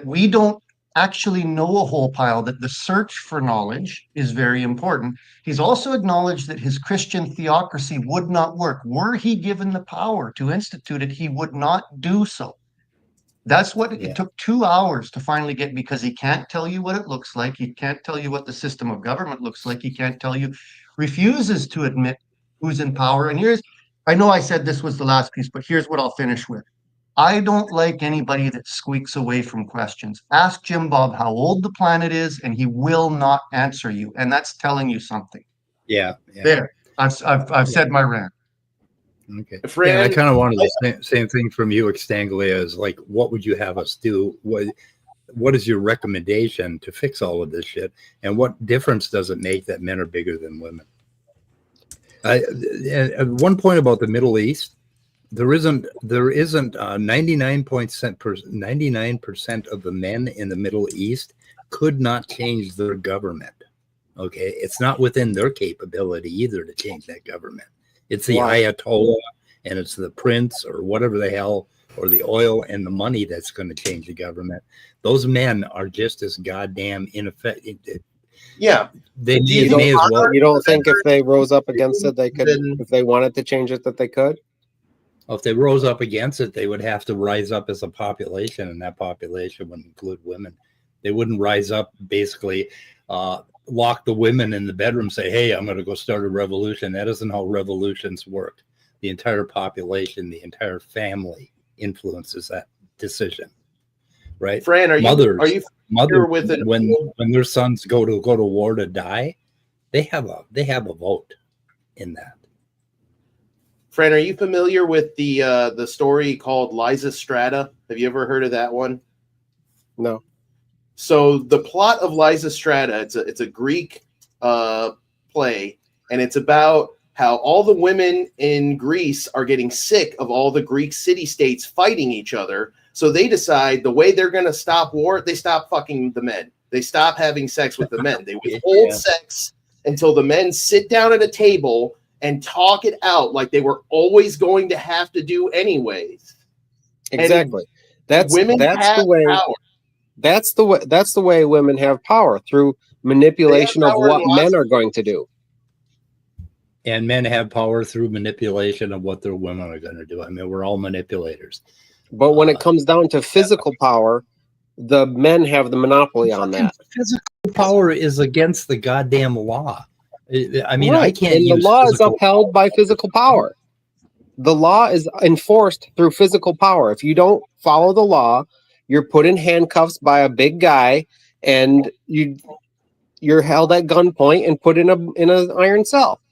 S10: we don't actually know a whole pile, that the search for knowledge is very important. He's also acknowledged that his Christian theocracy would not work. Were he given the power to institute it, he would not do so. That's what it took 2 hours to finally get, because he can't tell you what it looks like. He can't tell you what the system of government looks like. He can't tell you, refuses to admit who's in power. And I know I said this was the last piece, but here's what I'll finish with. I don't like anybody that squeaks away from questions. Ask Jimbob how old the planet is, and he will not answer you. And that's telling you something.
S2: Yeah.
S10: There, I've said my rant.
S2: Okay.
S3: Fran,
S2: I kind of wanted the same thing from you, Extanglia, is like, what would you have us do? What is your recommendation to fix all of this shit? And what difference does it make that men are bigger than women? One point about the Middle East, there isn't 99% of the men in the Middle East could not change their government. Okay, it's not within their capability either to change that government. It's the Ayatollah, and it's the prince or whatever the hell, or the oil and the money that's going to change the government. Those men are just as goddamn ineffective.
S3: Yeah,
S2: they may as well.
S9: You don't think if they rose up against it, they could, if they wanted to change it, that they could?
S2: Well, if they rose up against it, they would have to rise up as a population, and that population would include women. They wouldn't rise up basically. lock the women in the bedroom, say, hey, I'm going to go start a revolution. That isn't how revolutions work. The entire population, the entire family influences that decision, right?
S3: Fran, are you
S2: with it? When their sons go to war to die, they have a vote in that.
S3: Fran, are you familiar with the story called Lysistrata? Have you ever heard of that one?
S9: No.
S3: So the plot of Lysistrata, it's a Greek play, and it's about how all the women in Greece are getting sick of all the Greek city-states fighting each other. So they decide the way they're going to stop war, they stop fucking the men. They stop having sex with the men. They withhold sex until the men sit down at a table and talk it out like they were always going to have to do anyways.
S9: Exactly. That's
S3: the
S9: way.
S3: Power.
S9: That's the way women have power, through manipulation of what men are going to do.
S2: And men have power through manipulation of what their women are going to do. I mean, we're all manipulators.
S9: But when it comes down to physical power, the men have the monopoly on that.
S2: Physical power is against the goddamn law. I mean,
S9: right.
S2: I can't
S9: and
S2: use
S9: the law is upheld by physical power. The law is enforced through physical power. If you don't follow the law, you're put in handcuffs by a big guy, and you're held at gunpoint and put in an iron cell.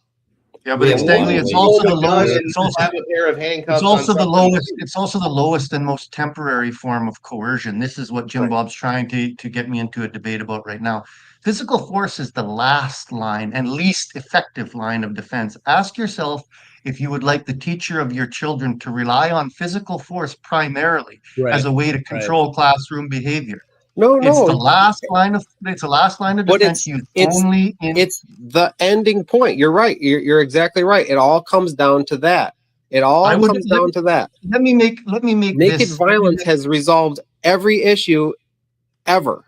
S10: Yeah, but incidentally, it's also the lowest. It's also
S3: have a pair of handcuffs.
S10: It's also the lowest. It's also the lowest and most temporary form of coercion. This is what Jimbob's trying to get me into a debate about right now. Physical force is the last line and least effective line of defense. Ask yourself if you would like the teacher of your children to rely on physical force primarily as a way to control classroom behavior.
S9: No,
S10: it's the last line of defense.
S9: It's the ending point. You're right. You're exactly right. It all comes down to that. Let
S10: me make
S9: naked violence has resolved every issue ever.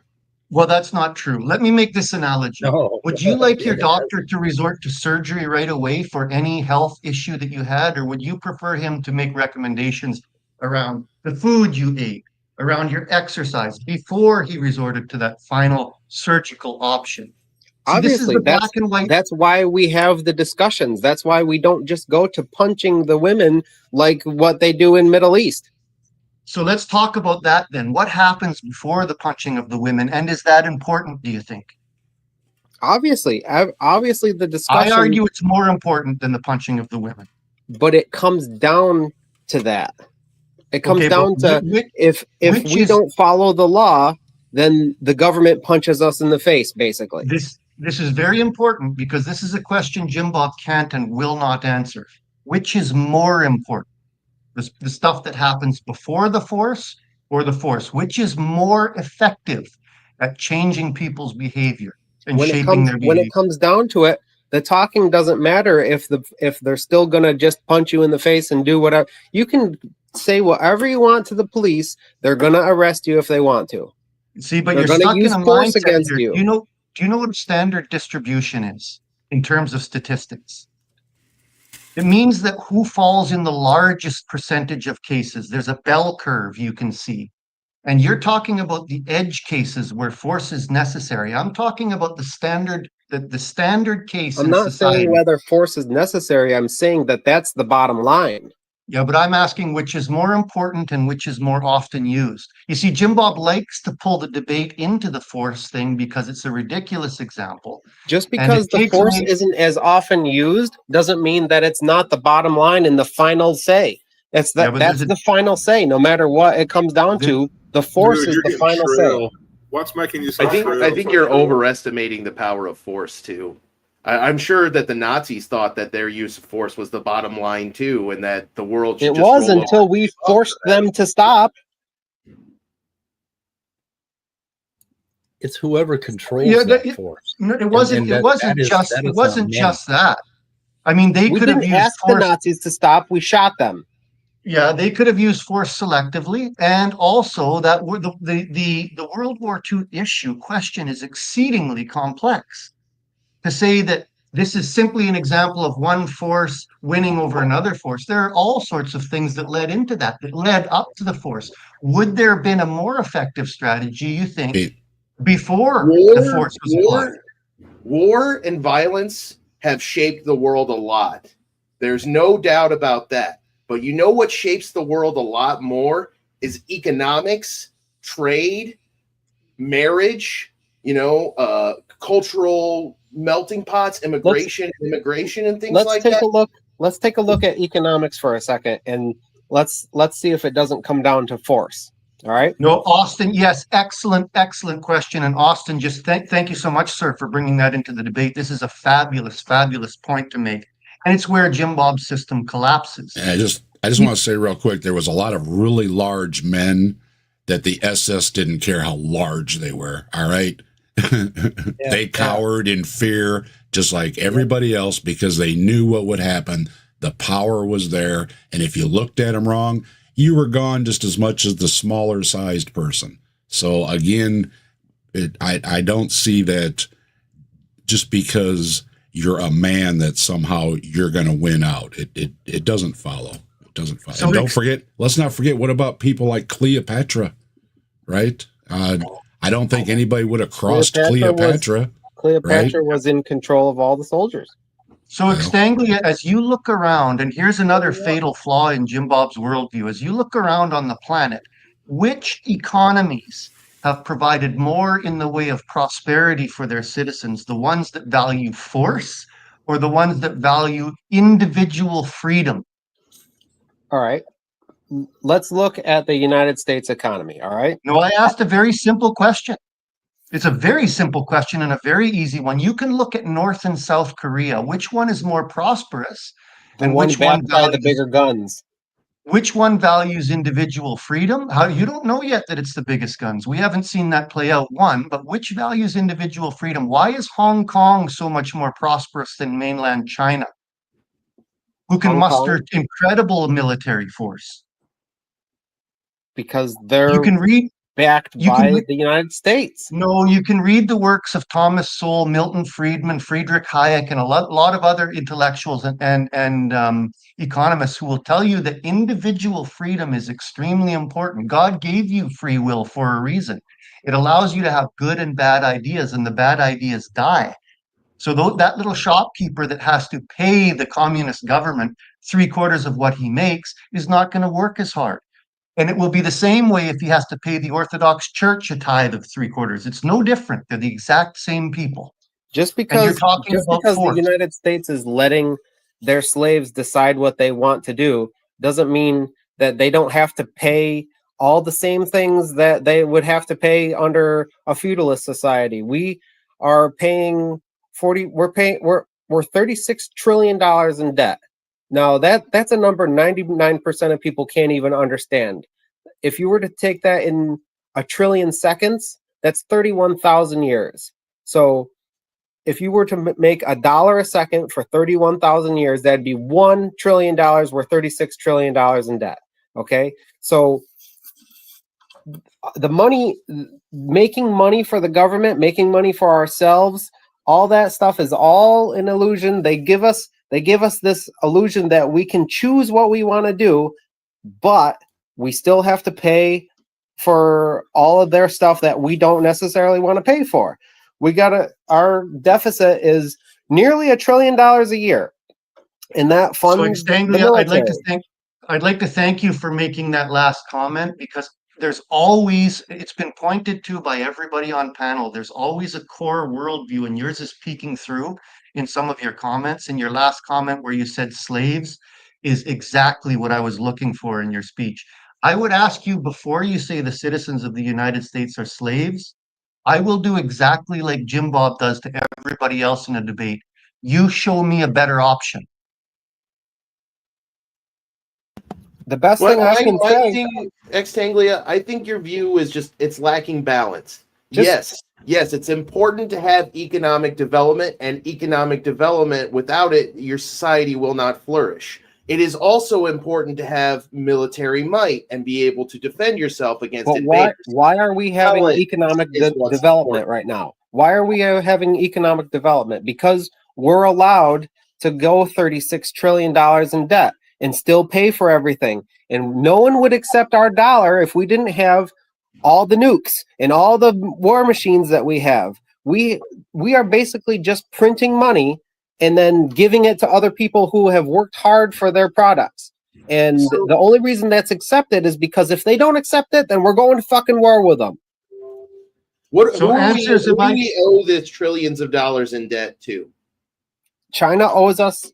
S10: Well, that's not true. Let me make this analogy. Would you like your doctor to resort to surgery right away for any health issue that you had, or would you prefer him to make recommendations around the food you ate, around your exercise, before he resorted to that final surgical option?
S9: Obviously, black and white. That's why we have the discussions. That's why we don't just go to punching the women like what they do in Middle East.
S10: So let's talk about that then. What happens before the punching of the women, and is that important, do you think?
S9: Obviously, the discussion.
S10: I argue it's more important than the punching of the women.
S9: But it comes down to that. It comes down to if we don't follow the law, then the government punches us in the face, basically.
S10: This is very important, because this is a question Jimbob can't and will not answer. Which is more important? The stuff that happens before the force or the force? Which is more effective at changing people's behavior and shaping their behavior?
S9: When it comes down to it, the talking doesn't matter if they're still gonna just punch you in the face and do whatever. You can say whatever you want to the police. They're gonna arrest you if they want to.
S10: See, but
S9: they're
S10: you're stuck
S9: use
S10: in a
S9: force
S10: mindset
S9: against
S10: here.
S9: you.
S10: Do you know what standard distribution is in terms of statistics? It means that who falls in the largest percentage of cases. There's a bell curve you can see. And you're talking about the edge cases where force is necessary. I'm talking about the standard case.
S9: I'm not saying whether force is necessary. I'm saying that that's the bottom line.
S10: Yeah, but I'm asking which is more important and which is more often used. You see, Jimbob likes to pull the debate into the force thing because it's a ridiculous example.
S9: Just because the force isn't as often used doesn't mean that it's not the bottom line and the final say. That's the final say. No matter what it comes down to, the force is the final say.
S1: What's making you so
S3: I think you're overestimating the power of force too. I'm sure that the Nazis thought that their use of force was the bottom line too, and that the world should
S9: It was until we forced them to stop.
S2: It's whoever controls that force.
S10: It wasn't just that. I mean, they could have used
S9: ask the Nazis to stop. We shot them.
S10: Yeah, they could have used force selectively, and also that the World War II question is exceedingly complex. To say that this is simply an example of one force winning over another force, there are all sorts of things that led into that led up to the force. Would there have been a more effective strategy, you think, before the force was applied?
S3: War and violence have shaped the world a lot. There's no doubt about that. But you know what shapes the world a lot more is economics, trade, marriage, cultural melting pots, immigration, and things like that.
S9: Let's take a look at economics for a second, and let's see if it doesn't come down to force. All right.
S10: No, Austin. Yes, excellent question. And Austin, just thank you so much, sir, for bringing that into the debate. This is a fabulous point to make, and it's where Jimbob's system collapses.
S7: And I just want to say real quick, there was a lot of really large men that the SS didn't care how large they were. All right. They cowered in fear, just like everybody else, because they knew what would happen. The power was there. And if you looked at them wrong, you were gone just as much as the smaller sized person. So again, I don't see that just because you're a man that somehow you're going to win out. It doesn't follow. It doesn't follow. So and let's not forget, what about people like Cleopatra, right? I don't think anybody would have crossed Cleopatra.
S9: Cleopatra was in control of all the soldiers.
S10: So Extanglia, as you look around, and here's another fatal flaw in Jimbob's worldview, as you look around on the planet, which economies have provided more in the way of prosperity for their citizens, the ones that value force or the ones that value individual freedom?
S9: All right. Let's look at the United States economy, all right?
S10: No, I asked a very simple question. It's a very simple question and a very easy one. You can look at North and South Korea. Which one is more prosperous?
S9: And which one values the bigger guns?
S10: Which one values individual freedom? You don't know yet that it's the biggest guns. We haven't seen that play out, but which values individual freedom? Why is Hong Kong so much more prosperous than mainland China, who can muster incredible military force?
S9: Because they're backed by the United States.
S10: No, you can read the works of Thomas Sowell, Milton Friedman, Friedrich Hayek, and a lot of other intellectuals and economists who will tell you that individual freedom is extremely important. God gave you free will for a reason. It allows you to have good and bad ideas, and the bad ideas die. So that little shopkeeper that has to pay the communist government 3/4 of what he makes is not going to work as hard. And it will be the same way if he has to pay the Orthodox Church a tithe of 3/4. It's no different. They're the exact same people.
S9: Just because the United States is letting their slaves decide what they want to do doesn't mean that they don't have to pay all the same things that they would have to pay under a feudalist society. We are paying we're $36 trillion in debt. Now that's a number 99% of people can't even understand. If you were to take that in a trillion seconds, that's 31,000 years. So if you were to make $1 a second for 31,000 years, that'd be $1 trillion. We're $36 trillion in debt. Okay. So the money, making money for the government, making money for ourselves, all that stuff is all an illusion. They give us this illusion that we can choose what we want to do, but we still have to pay for all of their stuff that we don't necessarily want to pay for. Our deficit is nearly $1 trillion a year. And that funds the military.
S10: I'd like to thank you for making that last comment, because it's been pointed to by everybody on panel. There's always a core worldview, and yours is peeking through in some of your comments. In your last comment where you said slaves is exactly what I was looking for in your speech. I would ask you, before you say the citizens of the United States are slaves, I will do exactly like Jimbob does to everybody else in a debate. You show me a better option.
S9: The best thing I can say,
S3: Extanglia, I think your view is it's lacking balance. Yes, it's important to have economic development, and economic development, without it, your society will not flourish. It is also important to have military might and be able to defend yourself against invaders.
S9: Why are we having economic development right now? Why are we having economic development? Because we're allowed to go $36 trillion in debt and still pay for everything. And no one would accept our dollar if we didn't have all the nukes and all the war machines that we have. we are basically just printing money and then giving it to other people who have worked hard for their products. And the only reason that's accepted is because if they don't accept it, then we're going to fucking war with them.
S3: Who do we owe this trillions of dollars in debt to?
S9: China owes us,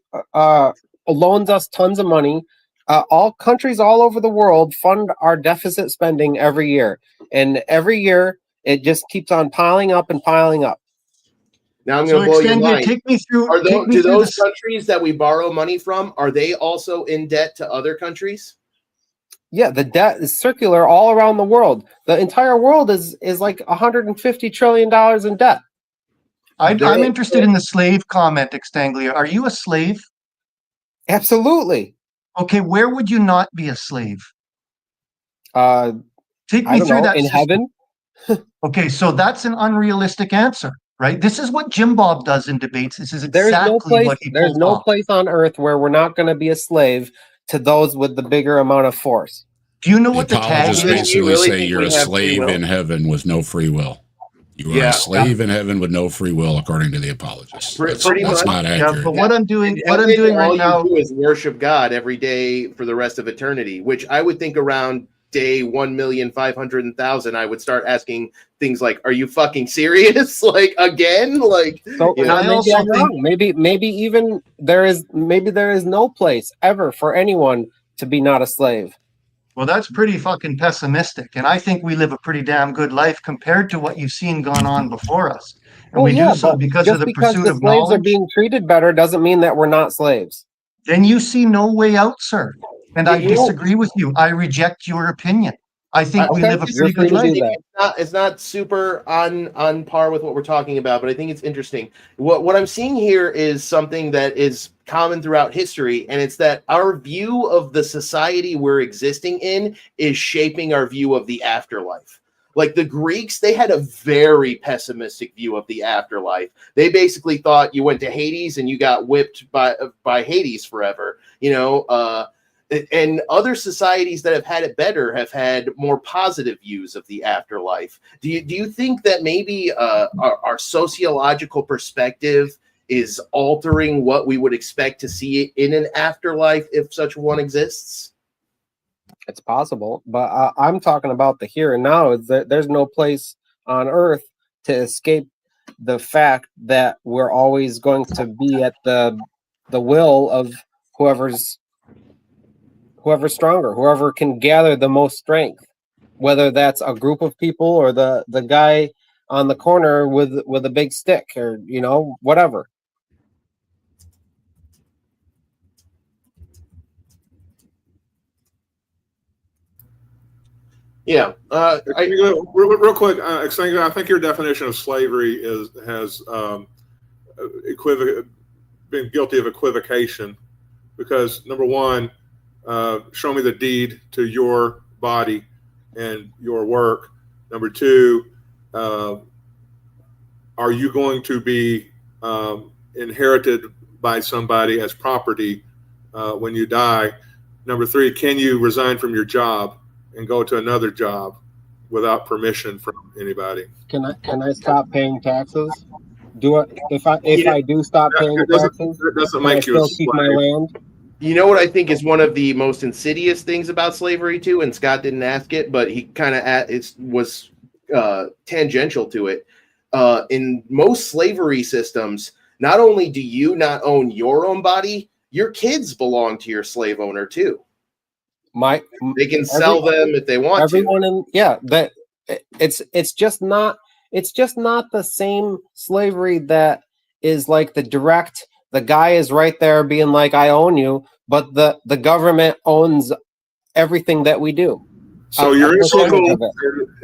S9: loans us tons of money. All countries all over the world fund our deficit spending every year. And every year, it just keeps on piling up and piling up.
S3: Now I'm going to blow your mind.
S10: Take me through.
S3: Do those countries that we borrow money from, are they also in debt to other countries?
S9: Yeah, the debt is circular all around the world. The entire world is like $150 trillion in debt.
S10: I'm interested in the slave comment, Extanglia. Are you a slave?
S9: Absolutely.
S10: Okay, where would you not be a slave? Take me through that.
S9: In heaven?
S10: Okay, so that's an unrealistic answer, right? This is what Jimbob does in debates. This is exactly what he pulls
S9: There's no
S10: off.
S9: place on earth where we're not going to be a slave to those with the bigger amount of force.
S10: Do you know what the tag is?
S7: Basically say you're a slave in heaven with no free will. You are a slave in heaven with no free will, according to the apologists. That's not accurate.
S10: Yeah, but what I'm doing right now,
S3: all you do is worship God every day for the rest of eternity. Which I would think around day 1,500,000, I would start asking things like, "Are you fucking serious? Like again? Like?"
S9: So maybe I'm wrong. Maybe even there is no place ever for anyone to be not a slave.
S10: Well, that's pretty fucking pessimistic. And I think we live a pretty damn good life compared to what you've seen gone on before us. And we do so because of the pursuit of knowledge.
S9: Slaves are being treated better doesn't mean that we're not slaves.
S10: Then you see no way out, sir. And I disagree with you. I reject your opinion. I think we live a pretty good life.
S3: It's not super on par with what we're talking about, but I think it's interesting. What I'm seeing here is something that is common throughout history, and it's that our view of the society we're existing in is shaping our view of the afterlife. Like the Greeks, they had a very pessimistic view of the afterlife. They basically thought you went to Hades and you got whipped by Hades forever, and other societies that have had it better have had more positive views of the afterlife. Do you think that maybe our sociological perspective is altering what we would expect to see in an afterlife if such one exists?
S9: It's possible, but I'm talking about the here and now. There's no place on earth to escape the fact that we're always going to be at the will of whoever's stronger, whoever can gather the most strength, whether that's a group of people or the guy on the corner with a big stick, or whatever.
S3: Yeah.
S1: Real quick, I think your definition of slavery has been guilty of equivocation, because number one, show me the deed to your body and your work. Number two, are you going to be inherited by somebody as property when you die? Number three, can you resign from your job and go to another job without permission from anybody?
S9: Can I stop paying taxes? If I do stop paying taxes,
S1: that doesn't make you
S9: still keep my land?
S3: You know what I think is one of the most insidious things about slavery too, and Scott didn't ask it, but he kind of was tangential to it. In most slavery systems, not only do you not own your own body, your kids belong to your slave owner too. They can sell them if they want to.
S9: It's just not the same slavery that is like the direct. The guy is right there being like, I own you, but the government owns everything that we do.
S1: So you're in a pickle.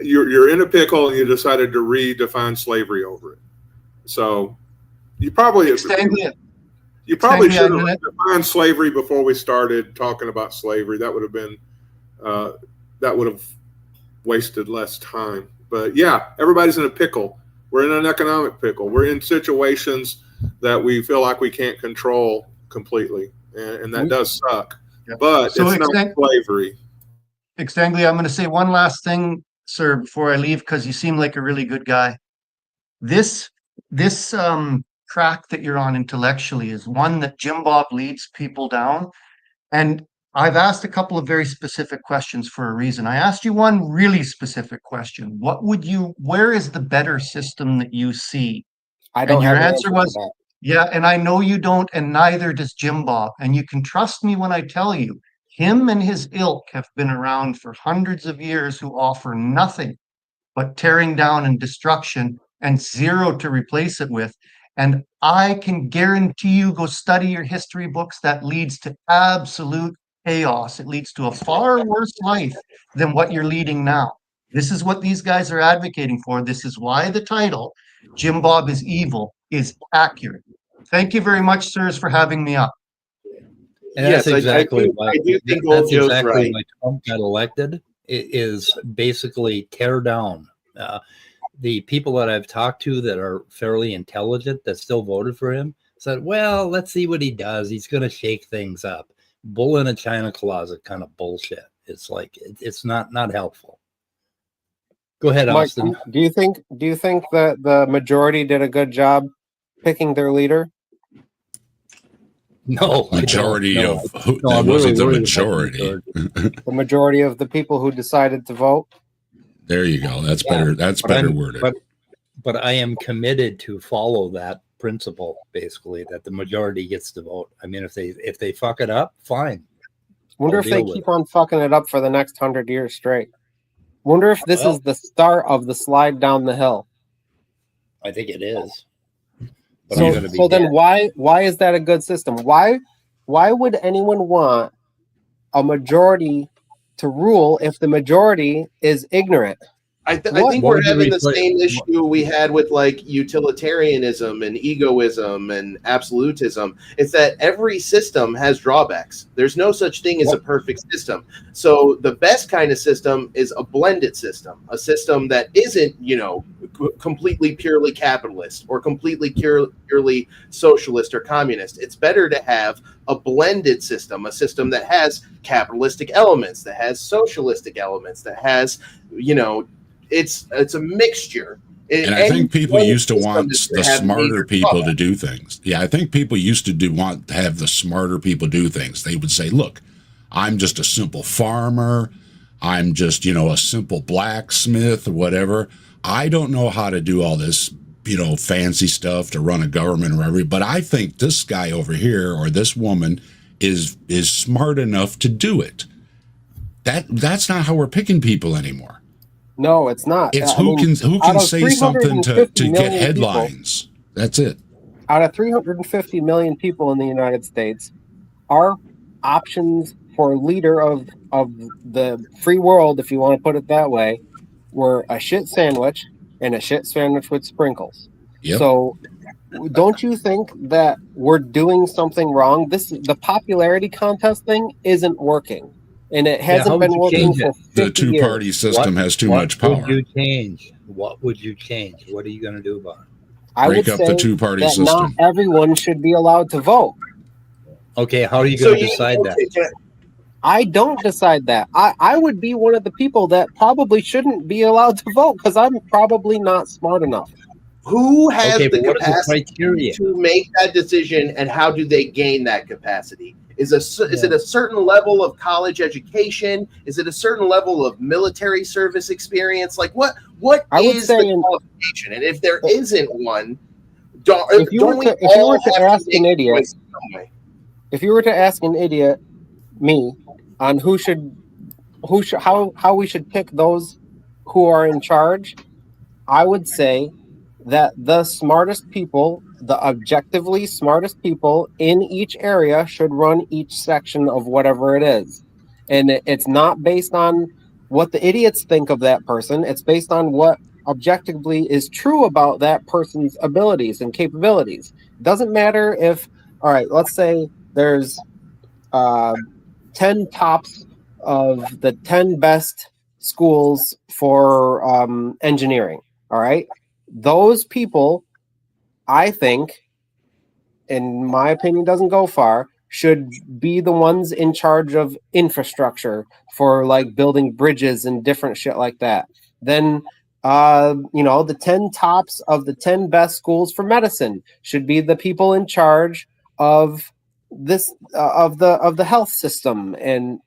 S1: You're in a pickle, and you decided to redefine slavery over it. So you probably should have defined slavery before we started talking about slavery. That would have wasted less time. But yeah, everybody's in a pickle. We're in an economic pickle. We're in situations that we feel like we can't control completely, and that does suck. Yeah. But so it's not slavery.
S10: Extanglia, I'm going to say one last thing, sir, before I leave, because you seem like a really good guy. This this track that you're on intellectually is one that Jimbob leads people down. And I've asked a couple of very specific questions for a reason. I asked you one really specific question. Where is the better system that you see?
S9: I don't
S10: And your
S9: have an
S10: answer
S9: answer
S10: was,
S9: for that.
S10: yeah, and I know you don't, and neither does Jimbob. And you can trust me when I tell you, him and his ilk have been around for hundreds of years who offer nothing but tearing down and destruction and zero to replace it with. And I can guarantee you, go study your history books, that leads to absolute chaos. It leads to a far worse life than what you're leading now. This is what these guys are advocating for. This is why the title, Jimbob is Evil, is accurate. Thank you very much, sirs, for having me up.
S2: And that's
S3: Yes,
S2: exactly
S3: I do think Old
S2: that's
S3: Joe's
S2: exactly
S3: right.
S2: why Trump got elected. It is basically tear down. The people that I've talked to that are fairly intelligent that still voted for him said, well, let's see what he does. He's going to shake things up. Bull in a china closet kind of bullshit. It's like, it's not helpful. Go ahead,
S9: Mike,
S2: Austin.
S9: do you think that the majority did a good job picking their leader?
S2: No,
S7: Majority
S2: I don't.
S7: of
S2: No.
S7: who?
S2: No,
S7: That
S2: I'm
S7: wasn't
S2: really
S7: the
S2: worried about
S7: majority.
S9: The majority of the people who decided to vote?
S7: There you go. That's better. That's better worded.
S2: But I am committed to follow that principle, basically, that the majority gets to vote. I mean, if they fuck it up, fine.
S9: Wonder
S2: I'll
S9: if they
S2: deal with
S9: keep
S2: it.
S9: on fucking it up for the next 100 years straight. Wonder if this
S2: Well-
S9: is the start of the slide down the hill.
S2: I think it is. But I'm gonna be
S9: So then
S2: dead.
S9: why is that a good system? Why would anyone want a majority to rule if the majority is ignorant?
S3: I
S9: What?
S3: think
S2: What
S3: we're
S2: would you
S3: having the
S2: replace-
S3: same issue we had with like utilitarianism and egoism and absolutism. It's that every system has drawbacks. There's no such thing as a perfect system. So the best kind of system is a blended system, a system that isn't, completely purely capitalist or completely purely socialist or communist. It's better to have a blended system, a system that has capitalistic elements, that has socialistic elements, that has, it's a mixture.
S7: And I think people used to want the smarter
S3: major
S7: people to
S3: drawbacks.
S7: do things. Yeah, I think people used to want to have the smarter people do things. They would say, look, I'm just a simple farmer. I'm just, a simple blacksmith or whatever. I don't know how to do all this, fancy stuff to run a government or whatever. But I think this guy over here or this woman is smart enough to do it. That's not how we're picking people anymore.
S9: No, it's not.
S7: It's
S9: I
S7: who
S9: mean,
S7: can
S9: out of
S7: say something to
S9: 350
S7: get
S9: million
S7: headlines. That's it.
S9: Out of 350 million people in the United States, our options for leader of the free world, if you want to put it that way, were a shit sandwich and a shit sandwich with sprinkles.
S7: Yep.
S9: So don't you think that we're doing something wrong? The popularity contest thing isn't working. And it hasn't
S2: how would
S9: been
S2: you
S9: working
S2: change
S9: for
S2: it?
S9: 50
S7: The two-party
S9: years.
S7: system has too much
S2: What would
S7: power.
S2: you change? What would you change? What are you going to do about it?
S9: I
S7: Break
S9: would
S7: up
S9: say
S7: the two-party
S9: that not
S7: system.
S9: everyone should be allowed to vote.
S2: Okay, how are you going to decide that?
S9: I don't decide that. I would be one of the people that probably shouldn't be allowed to vote because I'm probably not smart enough.
S3: Who has
S2: Okay,
S3: the
S2: but what is the
S3: capacity
S2: criteria?
S3: to make that decision, and how do they gain that capacity? Is it a certain level of college education? Is it a certain level of military service experience? Like what
S9: I would
S3: is
S9: say
S3: the qualification? And if there isn't one,
S9: if you were to ask an idiot, if you were to ask an idiot, me, on how we should pick those who are in charge, I would say that the smartest people, the objectively smartest people in each area should run each section of whatever it is. And it's not based on what the idiots think of that person. It's based on what objectively is true about that person's abilities and capabilities. Doesn't matter if, all right, let's say there's 10 tops of the 10 best schools for engineering. All right. Those people, I think, in my opinion, doesn't go far, should be the ones in charge of infrastructure for like building bridges and different shit like that. Then the 10 tops of the 10 best schools for medicine should be the people in charge of this of the health system, and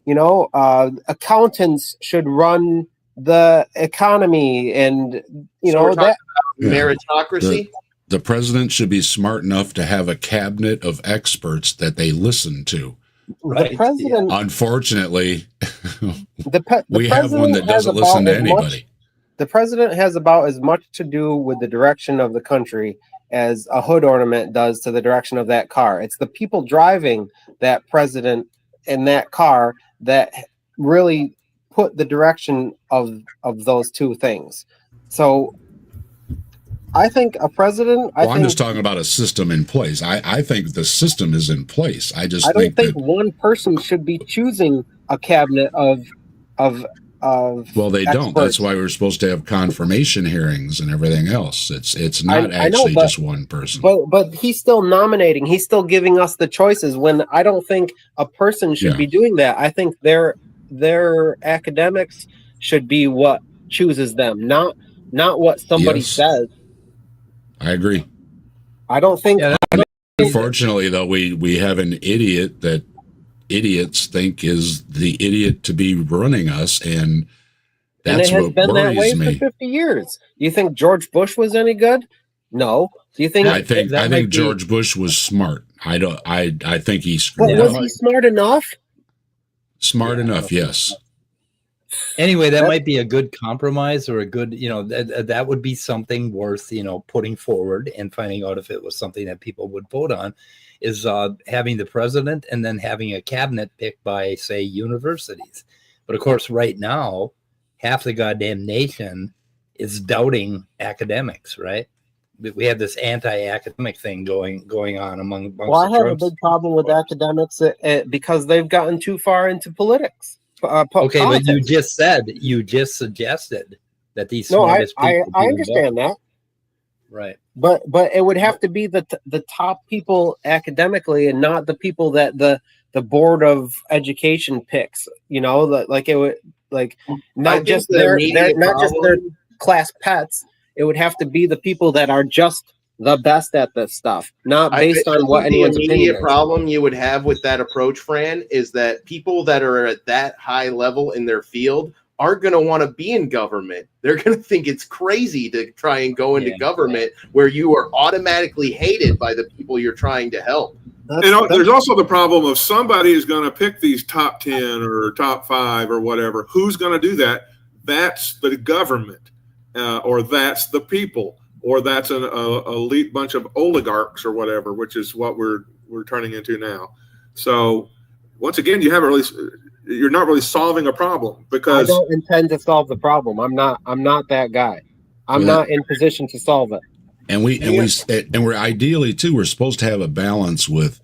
S9: accountants should run the economy, and that
S3: meritocracy.
S7: The president should be smart enough to have a cabinet of experts that they listen to.
S2: Right.
S9: The president,
S7: unfortunately,
S9: we
S7: have one that doesn't listen to anybody.
S9: The president has about as much to do with the direction of the country as a hood ornament does to the direction of that car. It's the people driving that president in that car that really put the direction of those two things. So I think a president.
S7: I'm just talking about a system in place. I think the system is in place. I don't
S9: think that one person should be choosing a cabinet of. Well,
S7: they
S9: experts.
S7: don't. That's why we're supposed to have confirmation hearings and everything else. It's not actually just one person.
S9: But he's still nominating. He's still giving us the choices. When I don't think a person should be doing that. I think their academics should be what chooses them, not what somebody says.
S7: I agree.
S9: I don't think.
S7: Unfortunately, though, we have an idiot that idiots think is the idiot to be running us, and that's
S9: and it has
S7: what
S9: been
S7: worries
S9: that way
S7: me.
S9: For 50 years. Do you think George Bush was any good? No. Do you think?
S7: I think George Bush was smart. I think he screwed
S9: up. Was he smart enough?
S7: Smart enough, yes.
S2: Anyway, that might be a good compromise, or a good, that would be something worth, putting forward and finding out if it was something that people would vote on, is having the president and then having a cabinet picked by, say, universities. But of course, right now, half the goddamn nation is doubting academics, right? We have this anti-academic thing going on among.
S9: Well, I have a big problem with academics because they've gotten too far into politics.
S2: Okay, but you just suggested that these smartest people.
S9: I understand that.
S2: Right.
S9: But it would have to be the top people academically, and not the people that the board of education picks. Like it would not just their class pets. It would have to be the people that are just the best at this stuff, not based on what anyone's opinion is.
S3: The immediate problem you would have with that approach, Fran, is that people that are at that high level in their field aren't going to want to be in government. They're going to think it's crazy to try and go into government where you are automatically hated by the people you're trying to help.
S1: There's also the problem of somebody is going to pick these top 10 or top 5 or whatever. Who's going to do that? That's the government, or that's the people, or that's an elite bunch of oligarchs or whatever, which is what we're turning into now. So once again, you're not really solving a problem, because
S9: I don't intend to solve the problem. I'm not that guy. I'm not in position to solve it.
S7: And we're ideally too, we're supposed to have a balance with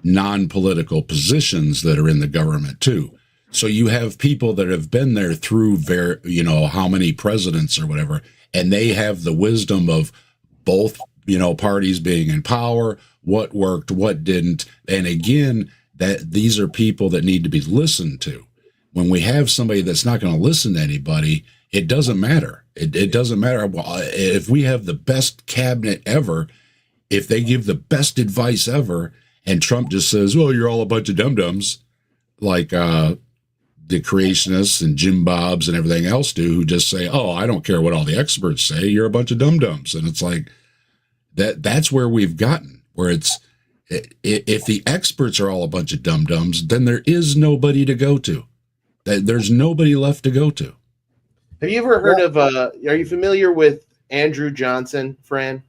S7: non-political positions that are in the government too. So you have people that have been there through how many presidents or whatever, and they have the wisdom of both, parties being in power, what worked, what didn't. And again, that these are people that need to be listened to. When we have somebody that's not going to listen to anybody, it doesn't matter. It doesn't matter. If we have the best cabinet ever, if they give the best advice ever, and Trump just says, well, you're all a bunch of dum-dums, like the creationists and Jimbobs and everything else do, who just say, oh, I don't care what all the experts say, you're a bunch of dum-dums. And it's like, that's where we've gotten, where it's, if the experts are all a bunch of dum-dums, then there is nobody to go to. There's nobody left to go to.
S3: Have you ever heard of, are you familiar with Andrew Johnson, Fran?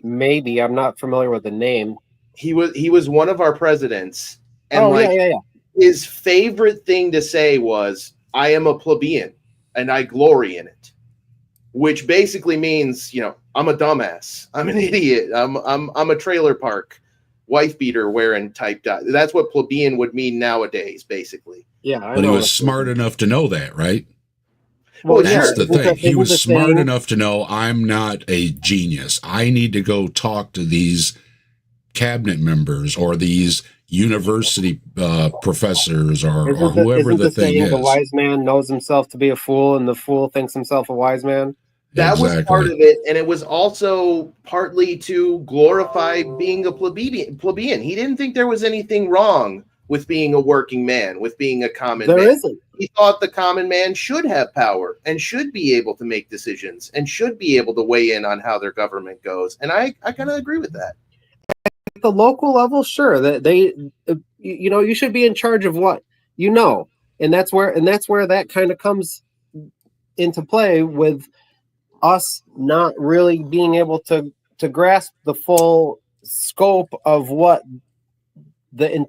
S9: Maybe. I'm not familiar with the name.
S3: He was one of our presidents. And
S9: yeah.
S3: His favorite thing to say was, I am a plebeian and I glory in it, which basically means, I'm a dumbass. I'm an idiot. I'm a trailer park wife beater wearing type. That's what plebeian would mean nowadays, basically.
S9: Yeah.
S7: But he was smart enough to know that, right?
S3: Well,
S7: that's the thing. He was smart enough to know, I'm not a genius. I need to go talk to these cabinet members or these university professors or
S9: Isn't
S7: whoever the
S9: the
S7: thing
S9: saying,
S7: is.
S9: the wise man knows himself to be a fool, and the fool thinks himself a wise man?
S3: That was part
S7: Exactly.
S3: of it, and it was also partly to glorify being a plebeian. He didn't think there was anything wrong with being a working man, with being a common man.
S9: There isn't.
S3: He thought the common man should have power and should be able to make decisions and should be able to weigh in on how their government goes. And I kind of agree with that.
S9: At the local level, sure, that they, you know, you should be in charge of what you know, and that's where that kind of comes into play with us not really being able to grasp the full scope of what the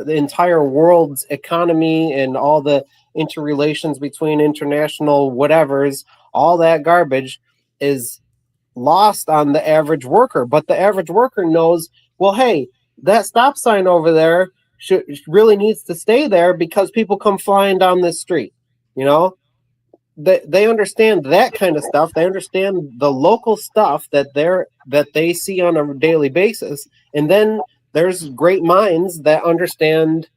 S9: entire world's economy and all the interrelations between international whatevers, all that garbage is lost on the average worker. But the average worker knows, well, hey, that stop sign over there really needs to stay there because people come flying down this street. You know, they understand that kind of stuff. They understand the local stuff that they see on a daily basis, and then there's great minds that understand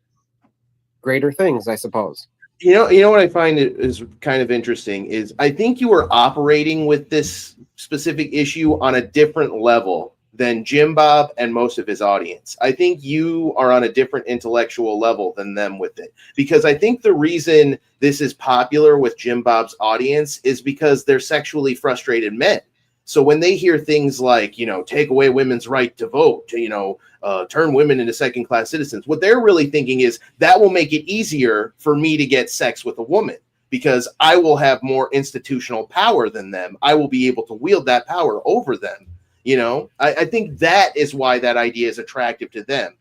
S9: greater things, I suppose.
S3: You know what I find is kind of interesting is I think you were operating with this specific issue on a different level than Jimbob and most of his audience. I think you are on a different intellectual level than them with it, because I think the reason this is popular with Jimbob's audience is because they're sexually frustrated men. So when they hear things like, you know, take away women's right to vote, you know, turn women into second-class citizens, what they're really thinking is that will make it easier for me to get sex with a woman because I will have more institutional power than them. I will be able to wield that power over them. You know, I think that is why that idea is attractive to them.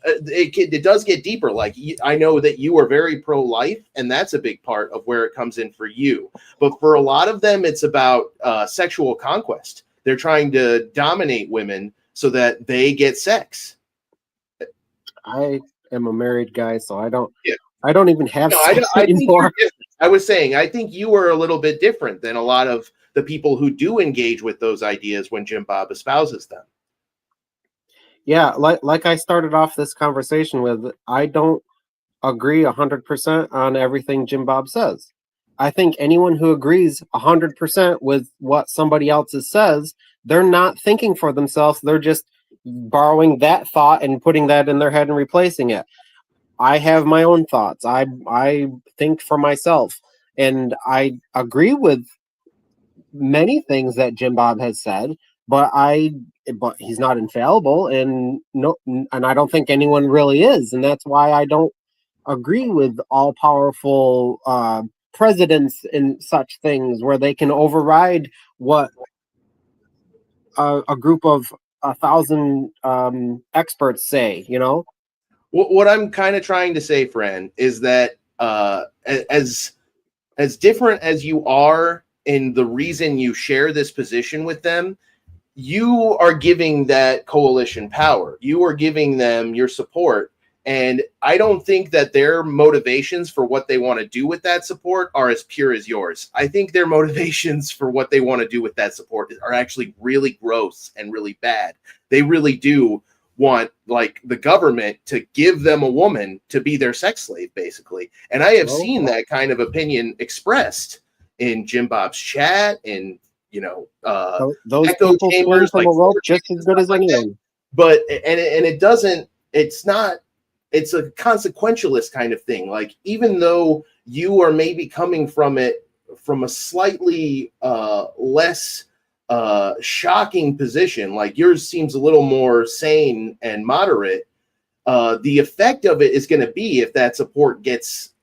S3: It does get deeper. Like, I know that you are very pro-life, and that's a big part of where it comes in for you. But for a lot of them, it's about sexual conquest. They're trying to dominate women so that they get sex.
S9: I am a married guy, so I don't even have
S3: No,
S9: sex
S3: I think
S9: anymore.
S3: I was saying, I think you are a little bit different than a lot of the people who do engage with those ideas when Jimbob espouses them.
S9: Yeah, like I started off this conversation with, I don't agree 100% on everything Jimbob says. I think anyone who agrees 100% with what somebody else says, they're not thinking for themselves. They're just borrowing that thought and putting that in their head and replacing it. I have my own thoughts. I think for myself, and I agree with many things that Jimbob has said, but he's not infallible, and I don't think anyone really is, and that's why I don't agree with all powerful presidents and such things where they can override what a group of 1,000 experts say. You know,
S3: what I'm kind of trying to say, friend, is that as different as you are in the reason you share this position with them, you are giving that coalition power. You are giving them your support. And I don't think that their motivations for what they want to do with that support are as pure as yours. I think their motivations for what they want to do with that support are actually really gross and really bad. They really do want, like, the government to give them a woman to be their sex slave, basically. And I have seen that kind of opinion expressed in Jimbob's chat, and
S9: those
S3: echo
S9: people
S3: chambers,
S9: swing
S3: like,
S9: from a rope just as good as anyone.
S3: But it doesn't. It's not. It's a consequentialist kind of thing. Like, even though you are maybe coming from it from a slightly less shocking position, like yours seems a little more sane and moderate, the effect of it is going to be, if that support gets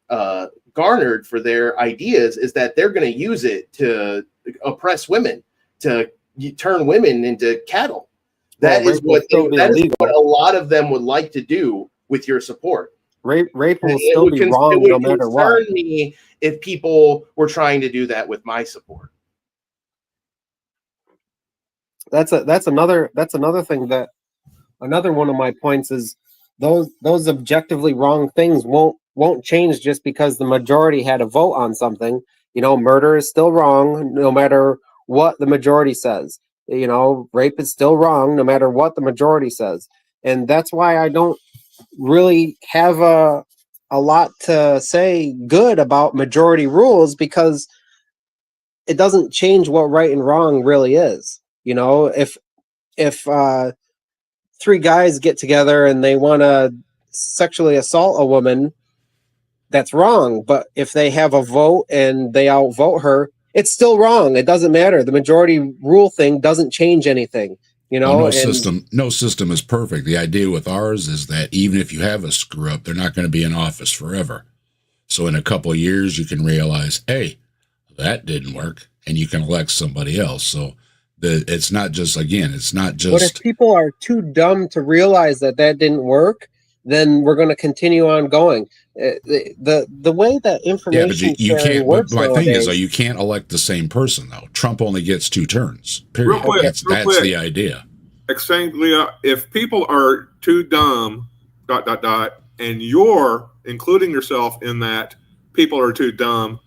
S3: garnered for their ideas, is that they're going to use it to oppress women, to turn women into cattle. That is what a lot of them would like to do with your support.
S9: Rape will still be wrong no matter what.
S3: It would concern me if people were trying to do that with my support.
S9: That's another thing, that another one of my points is those objectively wrong things won't change just because the majority had a vote on something. You know, murder is still wrong no matter what the majority says. You know, rape is still wrong no matter what the majority says. And that's why I don't really have a lot to say good about majority rules, because it doesn't change what right and wrong really is. You know, if three guys get together and they want to sexually assault a woman, that's wrong. But if they have a vote and they outvote her, it's still wrong. It doesn't matter. The majority rule thing doesn't change anything. You know,
S7: no system is perfect. The idea with ours is that even if you have a screw up, they're not going to be in office forever. So in a couple of years, you can realize, hey, that didn't work, and you can elect somebody else. So it's not just, again, it's not just.
S9: But if people are too dumb to realize that didn't work, then we're going to continue on going. The way that information sharing works
S7: my
S9: nowadays,
S7: thing is, though, you can't elect the same person, though. Trump only gets 2 turns. Period.
S1: Real quick,
S7: that's the idea.
S1: Leah, if people are too dumb, ... and you're including yourself in that people are too dumb,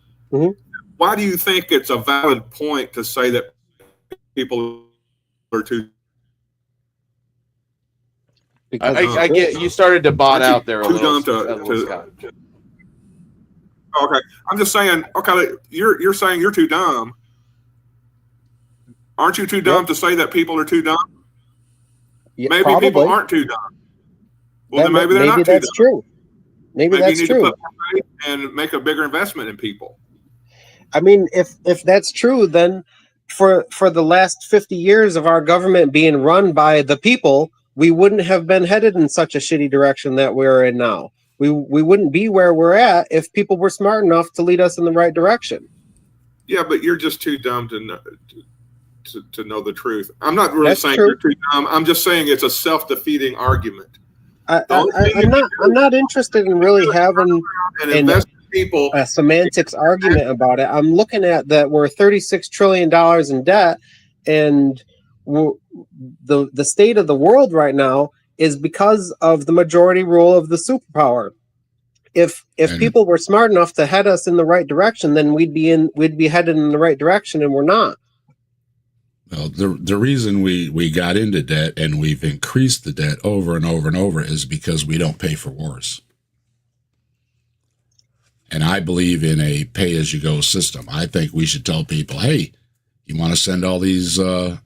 S1: why do you think it's a valid point to say that people are too?
S3: Because I get you started to bot out there a little.
S1: Okay, I'm just saying. Okay, you're saying you're too dumb. Aren't you too dumb to say that people are too dumb?
S9: Yeah,
S1: maybe
S9: probably.
S1: People aren't too dumb. Well, then maybe they're not too
S9: that's
S1: dumb.
S9: true. Maybe that's
S1: you need
S9: true.
S1: to put more faith and make a bigger investment in people.
S9: I mean, if that's true, then for the last 50 years of our government being run by the people, we wouldn't have been headed in such a shitty direction that we're in now. We wouldn't be where we're at if people were smart enough to lead us in the right direction.
S1: Yeah, but you're just too dumb to know the truth. I'm not really saying you're too dumb. I'm just saying it's a self-defeating argument.
S9: I'm not interested in really having a semantics argument about it. I'm looking at that we're $36 trillion in debt, and the state of the world right now is because of the majority rule of the superpower. If people were smart enough to head us in the right direction, then we'd be headed in the right direction, and we're not.
S7: Well, the reason we got into debt and we've increased the debt over and over and over is because we don't pay for wars. And I believe in a pay-as-you-go system. I think we should tell people, hey, you want to send all these $1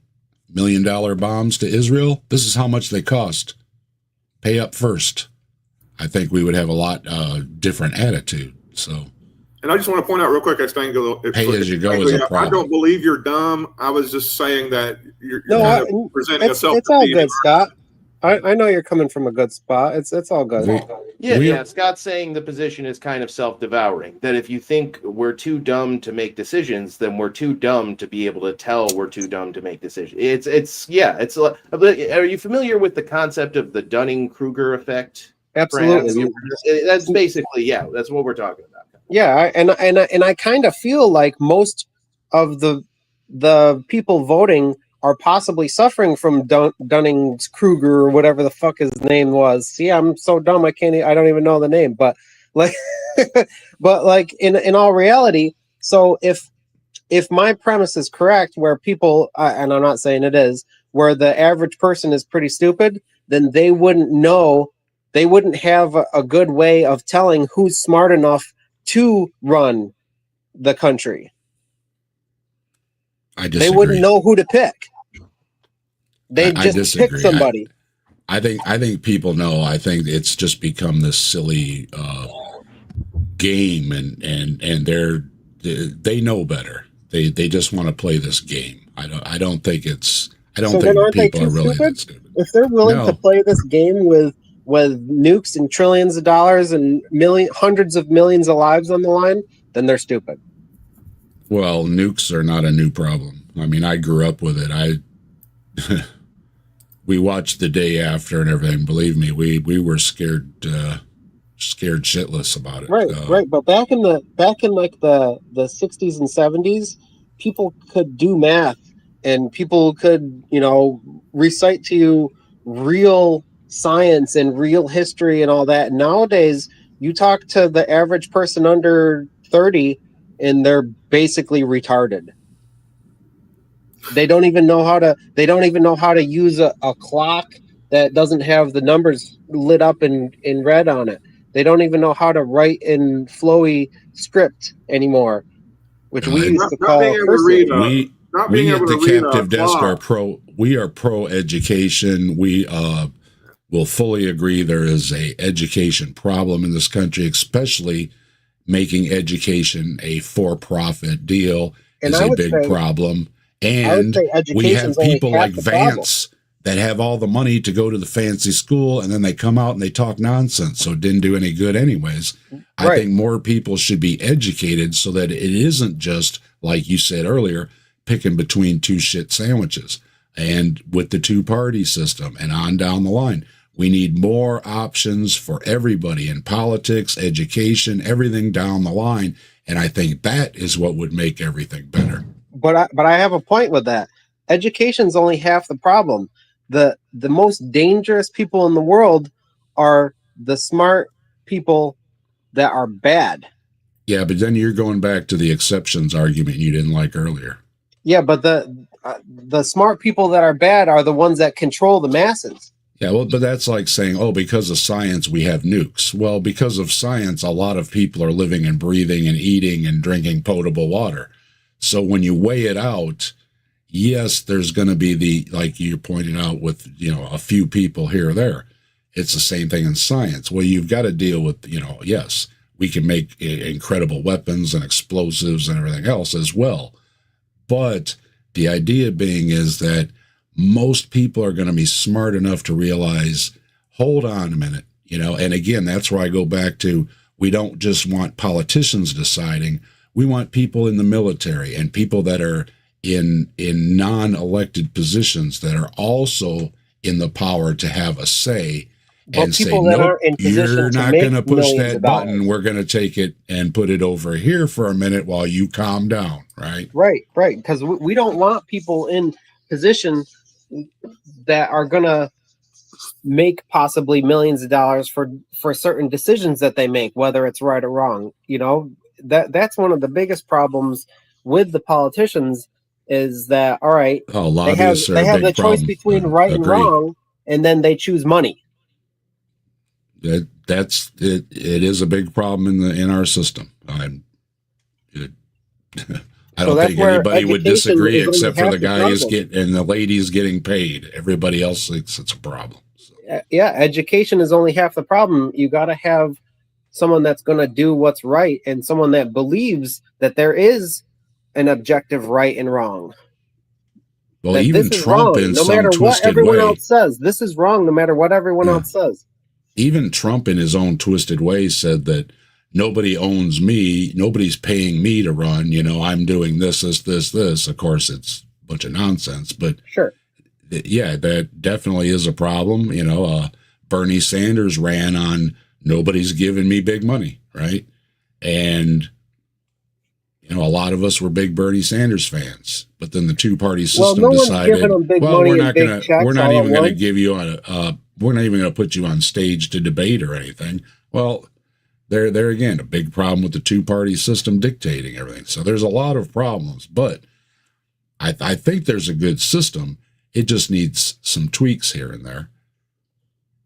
S7: million bombs to Israel? This is how much they cost. Pay up first. I think we would have a lot different attitude. So.
S1: And I just want to point out real quick,
S7: pay as you go is a problem.
S1: I don't believe you're dumb. I was just saying that you're presenting a self.
S9: It's all good, Scott. I know you're coming from a good spot. It's all good.
S3: Yeah. Scott's saying the position is kind of self-devouring. That if you think we're too dumb to make decisions, then we're too dumb to be able to tell we're too dumb to make decisions. It's. Are you familiar with the concept of the Dunning-Kruger effect?
S9: Absolutely.
S3: That's basically that's what we're talking about.
S9: Yeah, and I kind of feel like most of the people voting are possibly suffering from Dunning's Kruger or whatever the fuck his name was. See, I'm so dumb I don't even know the name. But like, in all reality, so if my premise is correct, where people and I'm not saying it is, where the average person is pretty stupid, then they wouldn't know. They wouldn't have a good way of telling who's smart enough to run the country.
S7: I disagree.
S9: They wouldn't know who to pick. They just pick somebody.
S7: I think people know. I think it's just become this silly game, and they know better. They just want to play this game. I don't think people are really that stupid.
S9: If they're willing to play this game with nukes and trillions of dollars and hundreds of millions of lives on the line, then they're stupid.
S7: Well, nukes are not a new problem. I mean, I grew up with it. We watched The Day After and everything. Believe me, we were scared shitless about it.
S9: Right. But back in like the 60s and 70s, people could do math and people could, recite to you real science and real history and all that. Nowadays, you talk to the average person under 30 and they're basically retarded. They don't even know how to use a clock that doesn't have the numbers lit up in red on it. They don't even know how to write in flowy script anymore, which we used to
S1: not being
S9: call
S1: able to
S9: cursive.
S1: read
S7: We at the captive desk are pro education. We will fully agree there is a education problem in this country, especially making education a for-profit deal is a big problem. And we have people like Vance that have all the money to go to the fancy school, and then they come out and they talk nonsense, so it didn't do any good anyways. I think more people should be educated so that it isn't just, like you said earlier, picking between two shit sandwiches. And with the two-party system and on down the line, we need more options for everybody in politics, education, everything down the line. And I think that is what would make everything better.
S9: But I have a point with that. Education's only half the problem. The most dangerous people in the world are the smart people that are bad.
S7: Yeah, but then you're going back to the exceptions argument you didn't like earlier.
S9: Yeah, but the smart people that are bad are the ones that control the masses.
S7: Yeah, well, but that's like saying, oh, because of science, we have nukes. Well, because of science, a lot of people are living and breathing and eating and drinking potable water. So when you weigh it out, yes, there's going to be like you pointed out with, a few people here or there. It's the same thing in science. Well, you've got to deal with, yes, we can make incredible weapons and explosives and everything else as well. But the idea being is that most people are going to be smart enough to realize, hold on a minute, and again, that's where I go back to, we don't just want politicians deciding, we want people in the military and people that are in non-elected positions that are also in the power to have a say and say, nope, you're not going to push that button. We're going to take it and put it over here for a minute while you calm down, right?
S9: Right. Because we don't want people in position that are going to make possibly millions of dollars for certain decisions that they make, whether it's right or wrong. That's one of the biggest problems with the politicians is that, all right, they have the choice between right and wrong, and then they choose money.
S7: That's it. It is a big problem in our system. I don't think anybody would disagree except for the guy is getting and the lady is getting paid. Everybody else thinks it's a problem. So.
S9: Yeah, education is only half the problem. You got to have someone that's going to do what's right and someone that believes that there is an objective right and wrong.
S7: Well, that even Trump
S9: wrong,
S7: in
S9: no
S7: some
S9: matter
S7: twisted
S9: what everyone
S7: way
S9: else says, this is wrong no matter what everyone else says.
S7: Even Trump in his own twisted way said that nobody owns me, nobody's paying me to run, I'm doing this. Of course, it's a bunch of nonsense, but
S9: sure.
S7: Yeah, that definitely is a problem. Bernie Sanders ran on nobody's giving me big money, right? And a lot of us were big Bernie Sanders fans, but then the two-party system decided, well, we're not even going to give you we're not even going to put you on stage to debate or anything. Well, there again, a big problem with the two-party system dictating everything. So there's a lot of problems, but I think there's a good system. It just needs some tweaks here and there,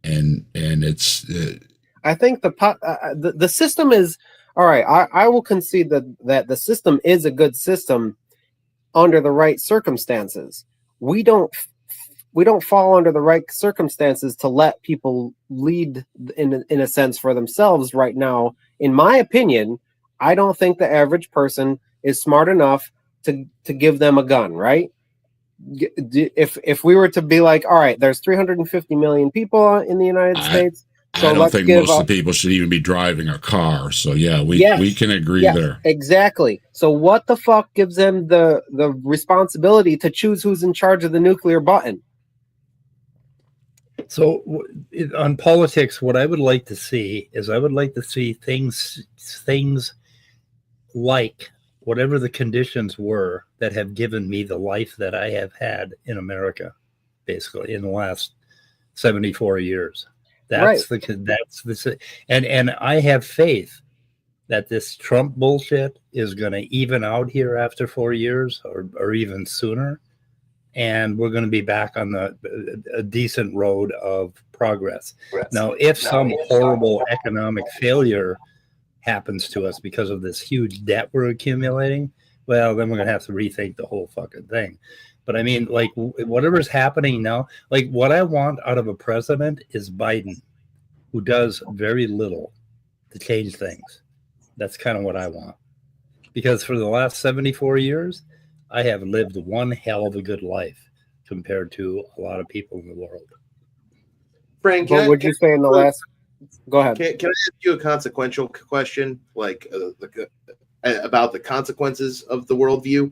S7: and it's.
S9: I think the system is all right. I will concede that the system is a good system under the right circumstances. We don't fall under the right circumstances to let people lead in a sense for themselves right now. In my opinion, I don't think the average person is smart enough to give them a gun, right? If we were to be like, all right, there's 350 million people in the United States. So
S7: I don't think most of the people should even be driving a car. So yeah, we can agree there.
S9: Exactly. So what the fuck gives them the responsibility to choose who's in charge of the nuclear button?
S2: So on politics, what I would like to see is things like whatever the conditions were that have given me the life that I have had in America, basically in the last 74 years. That's the and I have faith that this Trump bullshit is going to even out here after 4 years or even sooner. and we're going to be back on a decent road of progress. Now, if some horrible economic failure happens to us because of this huge debt we're accumulating, well, then we're going to have to rethink the whole fucking thing. But I mean, like, whatever's happening now, like, what I want out of a president is Biden, who does very little to change things. That's kind of what I want. Because for the last 74 years, I have lived one hell of a good life compared to a lot of people in the world.
S3: Frank,
S9: What would you say in the last? Go ahead.
S3: Can I ask you a consequential question, like about the consequences of the worldview?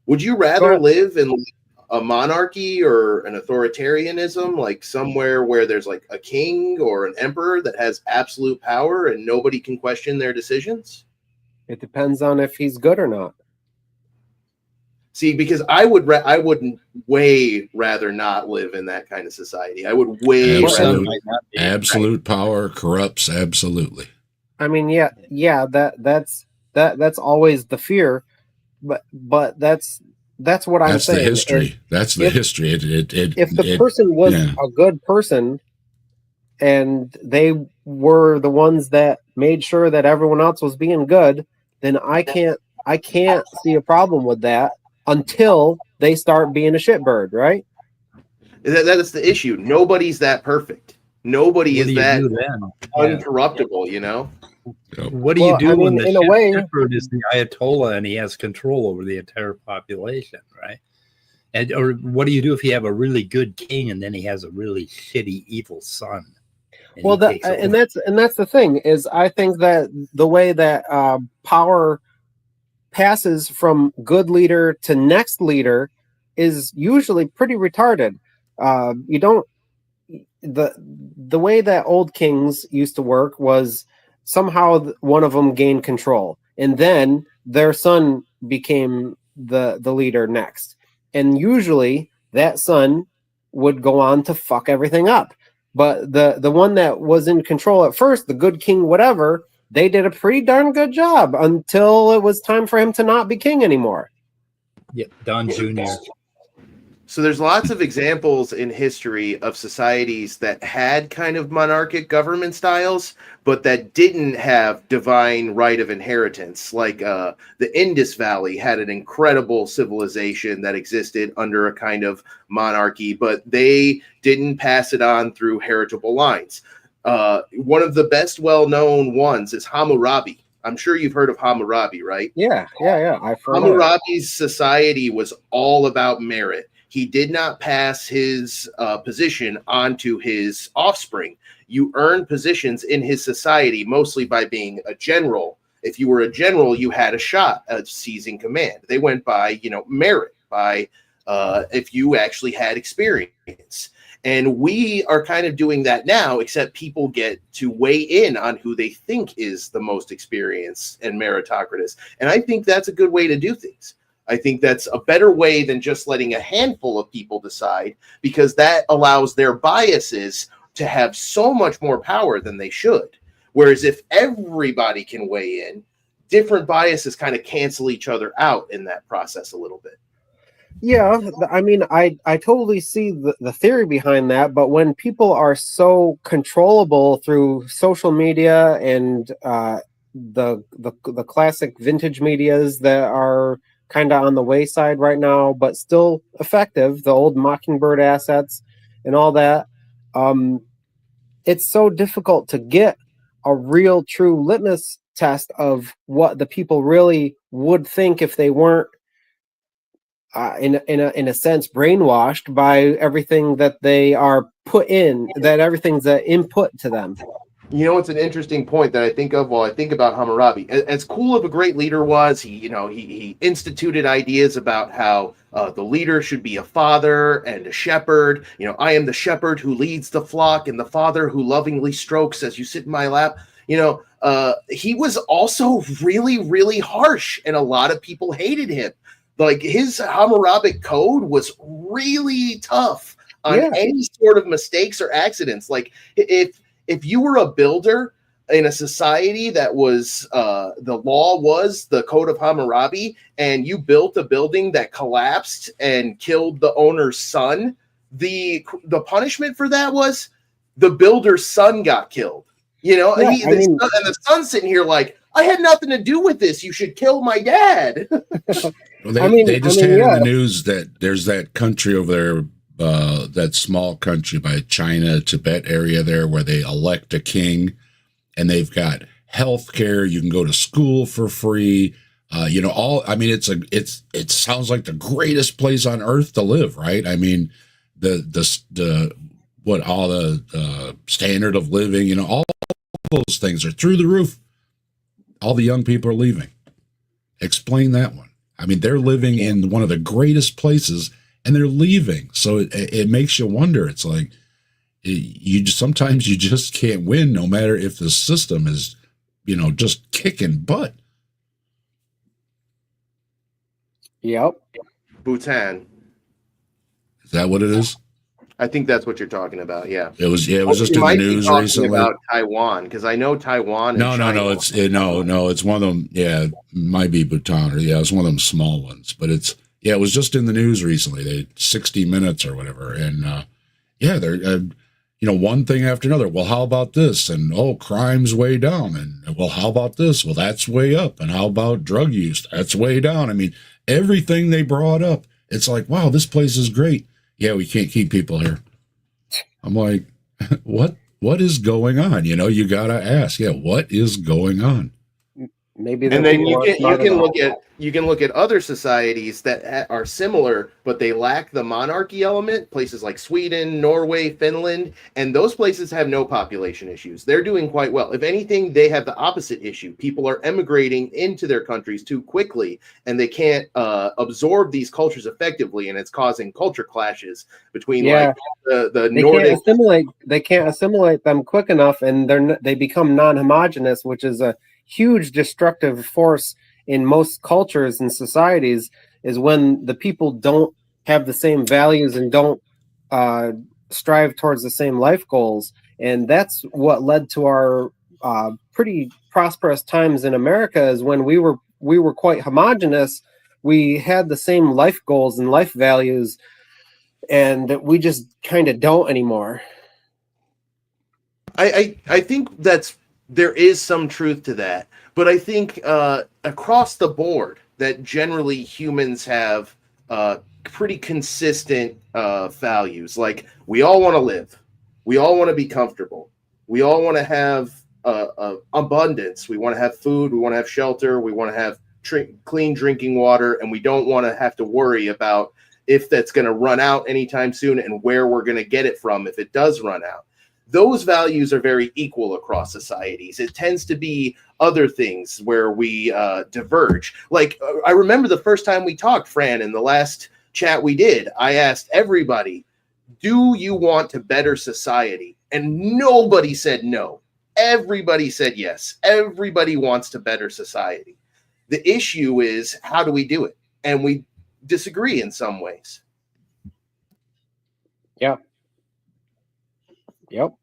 S3: Would you rather live in a monarchy or an authoritarianism, like somewhere where there's like a king or an emperor that has absolute power and nobody can question their decisions?
S9: It depends on if he's good or not.
S3: See, because I would way rather not live in that kind of society. I would way
S7: absolute power corrupts absolutely.
S9: I mean, yeah, that's always the fear, but that's what I'm saying.
S7: That's the history. That's the history.
S9: If the person was a good person and they were the ones that made sure that everyone else was being good, then I can't see a problem with that until they start being a shitbird, right?
S3: That is the issue. Nobody's that perfect. Nobody is that uncorruptible, you know?
S2: What do you do when the shepherd is the Ayatollah and he has control over the entire population, right? And or what do you do if you have a really good king and then he has a really shitty, evil son?
S9: Well, that's the thing is, I think that the way that power passes from good leader to next leader is usually pretty retarded. You don't the way that old kings used to work was somehow one of them gained control, and then their son became the leader next, and usually that son would go on to fuck everything up. But the one that was in control at first, the good king, whatever, they did a pretty darn good job until it was time for him to not be king anymore.
S2: Yeah, Don Jr.
S3: So there's lots of examples in history of societies that had kind of monarchic government styles, but that didn't have divine right of inheritance. Like the Indus Valley had an incredible civilization that existed under a kind of monarchy, but they didn't pass it on through heritable lines. One of the best well-known ones is Hammurabi. I'm sure you've heard of Hammurabi, right?
S9: Yeah.
S3: Hammurabi's society was all about merit. He did not pass his position onto his offspring. You earned positions in his society mostly by being a general. If you were a general, you had a shot at seizing command. They went by, merit, by if you actually had experience. And we are kind of doing that now, except people get to weigh in on who they think is the most experienced and meritocratic. And I think that's a good way to do things. I think that's a better way than just letting a handful of people decide, because that allows their biases to have so much more power than they should. Whereas if everybody can weigh in, different biases kind of cancel each other out in that process a little bit.
S9: Yeah, I mean, I totally see the theory behind that, but when people are so controllable through social media and the classic vintage medias that are kind of on the wayside right now, but still effective, the old Mockingbird assets and all that, it's so difficult to get a real true litmus test of what the people really would think if they weren't in a sense brainwashed by everything that they are put in, that everything's an input to them.
S3: You know, it's an interesting point that I think of while I think about Hammurabi. As cool of a great leader was, he instituted ideas about how the leader should be a father and a shepherd. I am the shepherd who leads the flock and the father who lovingly strokes as you sit in my lap. He was also really, really harsh, and a lot of people hated him. Like, his Hammurabic code was really tough on any sort of mistakes or accidents. Like, if you were a builder in a society that was the law was the Code of Hammurabi, and you built a building that collapsed and killed the owner's son, the punishment for that was the builder's son got killed. You know,
S9: Yeah,
S3: and the son's sitting here like, I had nothing to do with this. You should kill my dad.
S7: Well, they just had in the news that there's that country over there, that small country by China, Tibet area there, where they elect a king, and they've got health care. You can go to school for free. You know, it sounds like the greatest place on earth to live, right? I mean, the standard of living, you know, all those things are through the roof. All the young people are leaving. Explain that one. I mean, they're living in one of the greatest places and they're leaving. So it makes you wonder. It's like sometimes you just can't win, no matter if the system is, you know, just kicking butt.
S9: Yep.
S3: Bhutan.
S7: Is that what it is?
S3: I think that's what you're talking about. Yeah.
S7: It was just in the news recently
S3: about Taiwan, because I know Taiwan.
S7: No, it's one of them. Yeah, it might be Bhutan, or it's one of them small ones. But it was just in the news recently. They 60 Minutes or whatever, and they're you know, one thing after another. Well, how about this? And crime's way down. And well, how about this? Well, that's way up. And how about drug use? That's way down. I mean, everything they brought up, it's like, wow, this place is great. Yeah, we can't keep people here. I'm like, what is going on? You know, you got to ask, what is going on?
S9: Maybe.
S3: And then you can look at other societies that are similar, but they lack the monarchy element. Places like Sweden, Norway, Finland, and those places have no population issues. They're doing quite well. If anything, they have the opposite issue. People are emigrating into their countries too quickly, and they can't absorb these cultures effectively, and it's causing culture clashes between like the Nordic.
S9: They can't assimilate them quick enough, and they become non-homogeneous, which is a huge destructive force in most cultures and societies, is when the people don't have the same values and don't strive towards the same life goals. And that's what led to our pretty prosperous times in America, is when we were quite homogenous. We had the same life goals and life values, and we just kind of don't anymore.
S3: I think there is some truth to that, but I think across the board that generally humans have pretty consistent values. Like, we all want to live, we all want to be comfortable, we all want to have abundance, we want to have food, we want to have shelter, we want to have clean drinking water, and we don't want to have to worry about if that's going to run out anytime soon and where we're going to get it from if it does run out. Those values are very equal across societies. It tends to be other things where we diverge. Like, I remember the first time we talked, Fran, in the last chat we did, I asked everybody, do you want to better society? And nobody said no. Everybody said yes. Everybody wants to better society. The issue is, how do we do it? And we disagree in some ways.
S9: Yeah. Yep.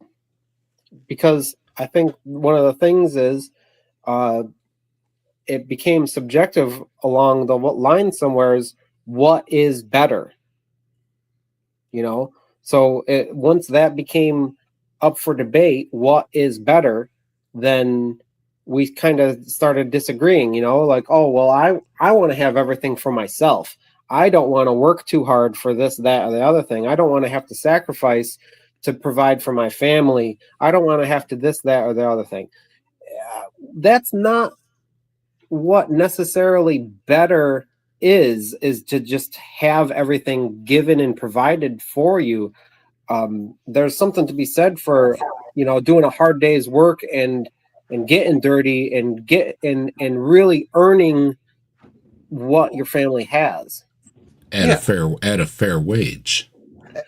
S9: Because I think one of the things is it became subjective along the line somewhere, is what is better, you know? So once that became up for debate, what is better, then we kind of started disagreeing, you know, like, oh, well, I want to have everything for myself. I don't want to work too hard for this, that, or the other thing. I don't want to have to sacrifice to provide for my family. I don't want to have to this, that, or the other thing. That's not what necessarily better is to just have everything given and provided for you. There's something to be said for, you know, doing a hard day's work and getting dirty and really earning what your family has
S7: at a fair wage.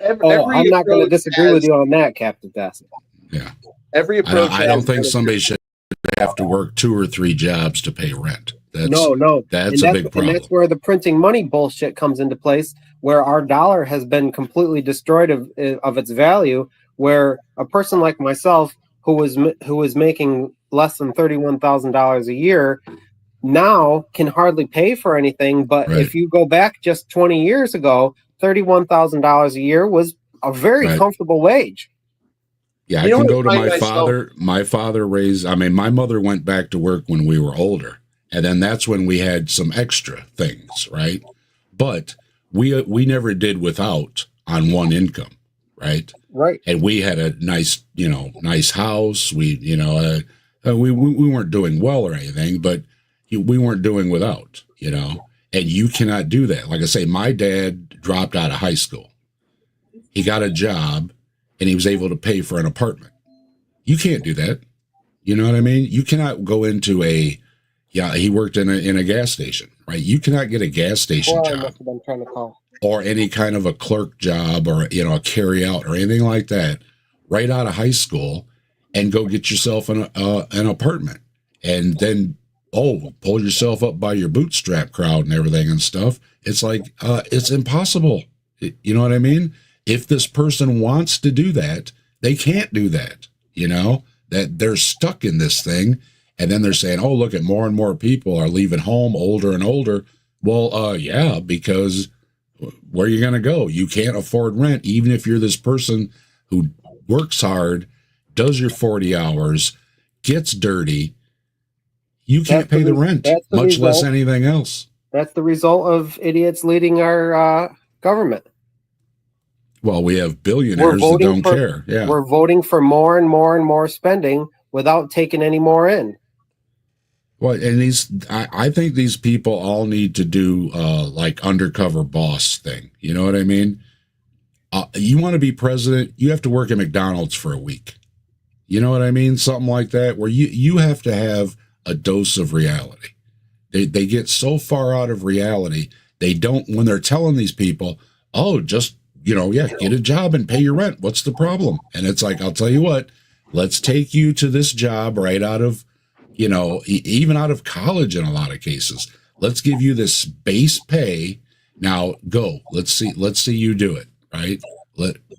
S9: I'm not going to disagree with you on that, Captain Bassett.
S7: Yeah.
S3: Every approach.
S7: I don't think somebody should have to work 2 or 3 jobs to pay rent.
S9: No.
S7: That's a big problem.
S9: And that's where the printing money bullshit comes into place, where our dollar has been completely destroyed of its value, where a person like myself who was making less than $31,000 a year now can hardly pay for anything. But
S7: Right.
S9: if you go back just 20 years ago, $31,000 a year was a very
S7: Right.
S9: comfortable wage.
S7: Yeah,
S3: You
S7: I
S3: know
S7: can
S3: what
S7: go to
S3: I find
S7: my
S3: myself-
S7: father. My father raised, I mean, my mother went back to work when we were older. And then that's when we had some extra things, right? But we never did without on one income, right?
S9: Right.
S7: And we had a nice, nice house. We, we weren't doing well or anything, but we weren't doing without, and you cannot do that. Like I say, my dad dropped out of high school. He got a job and he was able to pay for an apartment. You can't do that. You know what I mean? You cannot go into he worked in a gas station, right? You cannot get a gas station
S9: Well, I
S7: job
S9: must have been trying to call.
S7: or any kind of a clerk job or, a carry out or anything like that right out of high school and go get yourself an apartment and then, pull yourself up by your bootstrap crowd and everything and stuff. It's like, it's impossible. You know what I mean? If this person wants to do that, they can't do that, that they're stuck in this thing. And then they're saying, oh, look at more and more people are leaving home older and older. Well, yeah, because where are you going to go? You can't afford rent, even if you're this person who works hard, does your 40 hours, gets dirty. You can't pay the rent, much less anything else.
S9: That's the result of idiots leading our government.
S7: Well, we have billionaires that don't care. Yeah,
S9: we're voting for more and more and more spending without taking any more in.
S7: Well, and I think these people all need to do like undercover boss thing. You know what I mean? You want to be president, you have to work at McDonald's for a week. You know what I mean? Something like that, where you have to have a dose of reality. They get so far out of reality, they don't, when they're telling these people, oh, just, get a job and pay your rent. What's the problem? And it's like, I'll tell you what, let's take you to this job right out of, even out of college in a lot of cases. Let's give you this base pay. Now go. Let's see you do it, right?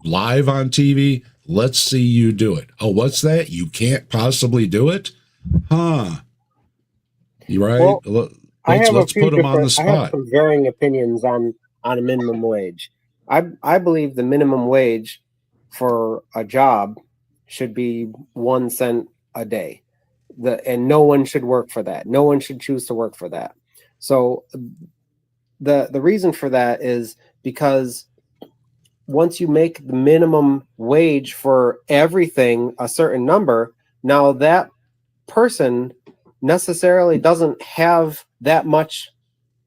S7: Live on TV. Let's see you do it. Oh, what's that? You can't possibly do it? Huh. You right?
S9: Well,
S7: let's put them on the spot.
S9: I have some varying opinions on a minimum wage. I believe the minimum wage for a job should be 1 cent a day. And no one should work for that. No one should choose to work for that. So the reason for that is because once you make the minimum wage for everything a certain number, now that person necessarily doesn't have that much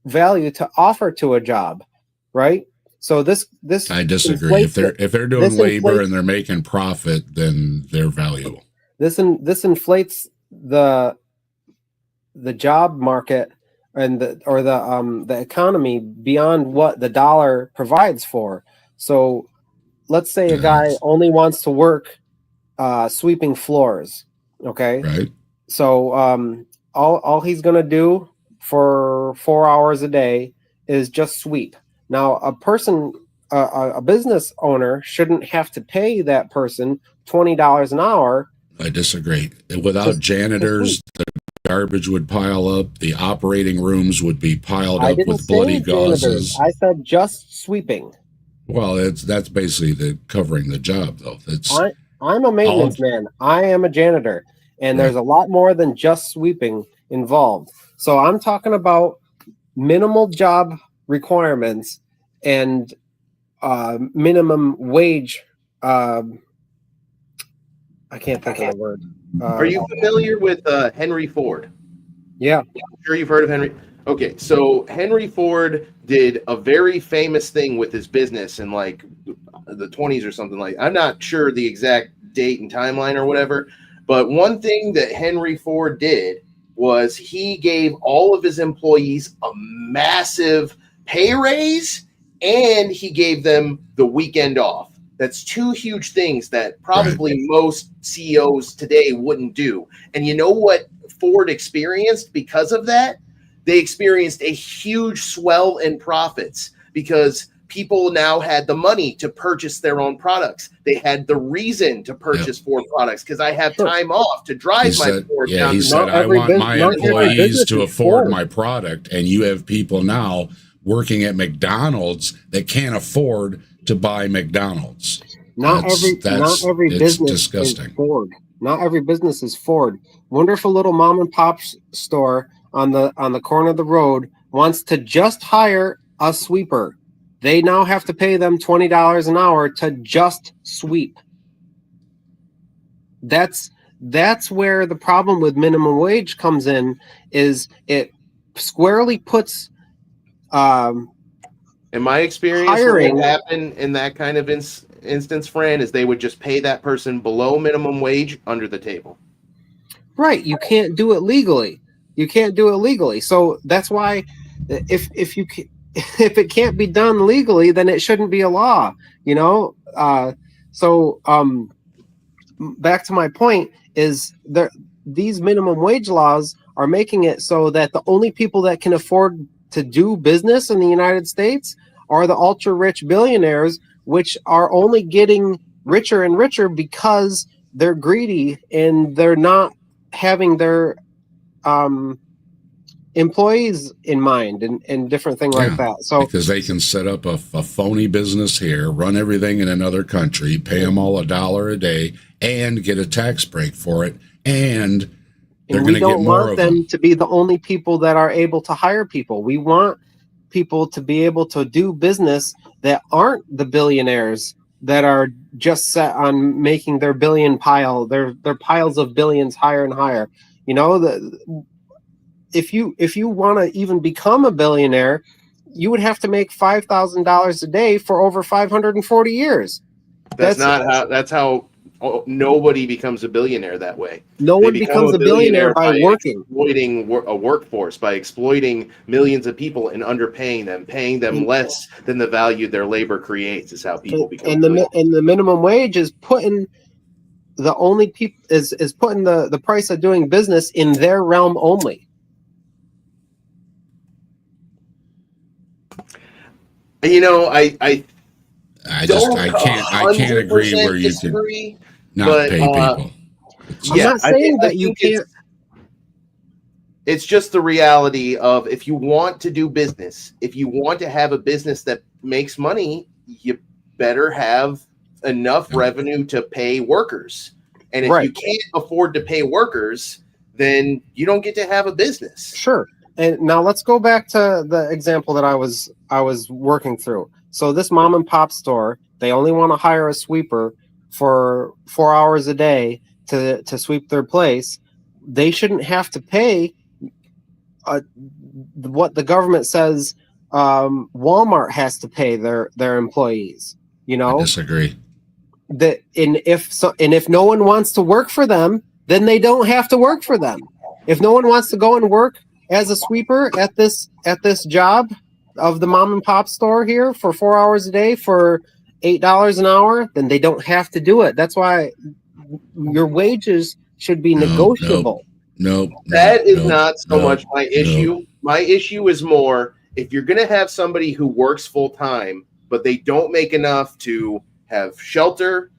S9: value to offer to a job, right? So this I
S7: disagree. If they're doing labor and they're making profit, then they're valuable.
S9: This inflates the job market and the economy beyond what the dollar provides for. So let's say a guy only wants to work sweeping floors. Okay.
S7: Right.
S9: So all he's gonna do for 4 hours a day is just sweep. Now a business owner shouldn't have to pay that person $20 an hour.
S7: I disagree. Without janitors, the garbage would pile up. The operating rooms would be piled up with bloody gauzes.
S9: I said just sweeping.
S7: Well, that's basically covering the job, though.
S9: I'm a maintenance man. I am a janitor, and there's a lot more than just sweeping involved. So I'm talking about minimal job requirements and minimum wage. I can't think of the word.
S3: Are you familiar with Henry Ford?
S9: Yeah.
S3: I'm sure you've heard of Henry. Okay, so Henry Ford did a very famous thing with his business in like the 20s or something like. I'm not sure the exact date and timeline or whatever, but one thing that Henry Ford did was he gave all of his employees a massive pay raise and he gave them the weekend off. That's two huge things that probably most CEOs today wouldn't do. And you know what Ford experienced because of that? They experienced a huge swell in profits because people now had the money to purchase their own products. They had the reason to purchase Ford products because I have time off to drive my Ford down.
S7: He said, I want my employees to afford my product. And you have people now working at McDonald's that can't afford to buy McDonald's.
S9: Not every business
S7: disgusting.
S9: is Ford. Not every business is Ford. Wonderful little mom and pop store on the corner of the road wants to just hire a sweeper. They now have to pay them $20 an hour to just sweep. That's where the problem with minimum wage comes in, is it squarely puts
S3: in my experience,
S9: hiring,
S3: what would happen in that kind of instance, Fran, is they would just pay that person below minimum wage under the table.
S9: Right. You can't do it legally. So that's why if it can't be done legally, then it shouldn't be a law, you know? Back to my point is these minimum wage laws are making it so that the only people that can afford to do business in the United States are the ultra rich billionaires, which are only getting richer and richer because they're greedy and they're not having their employees in mind and different thing like that. So
S7: because they can set up a phony business here, run everything in another country, pay them all $1 a day, and get a tax break for it, and they're going to get more of them.
S9: We don't want them to be the only people that are able to hire people. We want people to be able to do business that aren't the billionaires that are just set on making their billion pile, their piles of billions higher and higher. You know, if you want to even become a billionaire, you would have to make $5,000 a day for over 540 years.
S3: That's how nobody becomes a billionaire that way.
S9: No one becomes a billionaire by working.
S3: Exploiting a workforce, by exploiting millions of people and underpaying them, paying them less than the value their labor creates is how people become.
S9: And the minimum wage is putting the only people is putting the price of doing business in their realm only.
S3: You know, I
S7: can't agree where you can not pay people.
S9: I'm not saying that you can't.
S3: It's just the reality of, if you want to do business, if you want to have a business that makes money, you better have enough revenue to pay workers. And if you can't afford to pay workers, then you don't get to have a business.
S9: Sure. And now let's go back to the example that I was working through. So this mom and pop store, they only want to hire a sweeper for 4 hours a day to sweep their place. They shouldn't have to pay what the government says Walmart has to pay their employees. You know,
S7: I disagree.
S9: If no one wants to work for them, then they don't have to work for them. If no one wants to go and work as a sweeper at this job of the mom and pop store here for 4 hours a day for $8 an hour, then they don't have to do it. That's why your wages should be negotiable.
S7: No,
S3: that is not so much my issue. My issue is more, if you're going to have somebody who works full time, but they don't make enough to have shelter,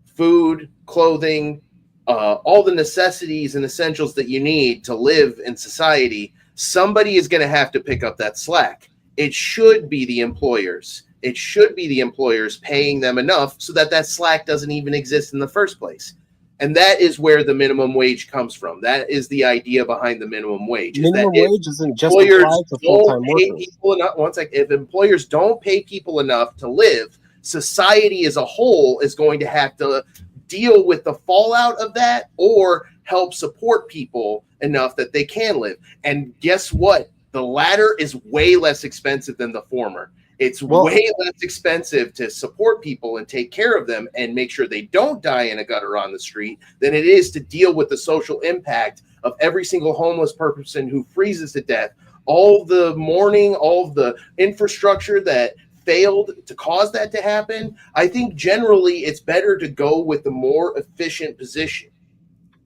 S3: food, clothing, all the necessities and essentials that you need to live in society, somebody is going to have to pick up that slack. It should be the employers. It should be the employers paying them enough so that slack doesn't even exist in the first place. And that is where the minimum wage comes from. That is the idea behind the minimum wage.
S9: Minimum wage isn't just applied to full-time workers.
S3: If employers don't pay people enough to live, society as a whole is going to have to deal with the fallout of that, or help support people enough that they can live. And guess what? The latter is way less expensive than the former. It's way less expensive to support people and take care of them and make sure they don't die in a gutter on the street than it is to deal with the social impact of every single homeless person who freezes to death, all the mourning, all the infrastructure that failed to cause that to happen. I think generally it's better to go with the more efficient position.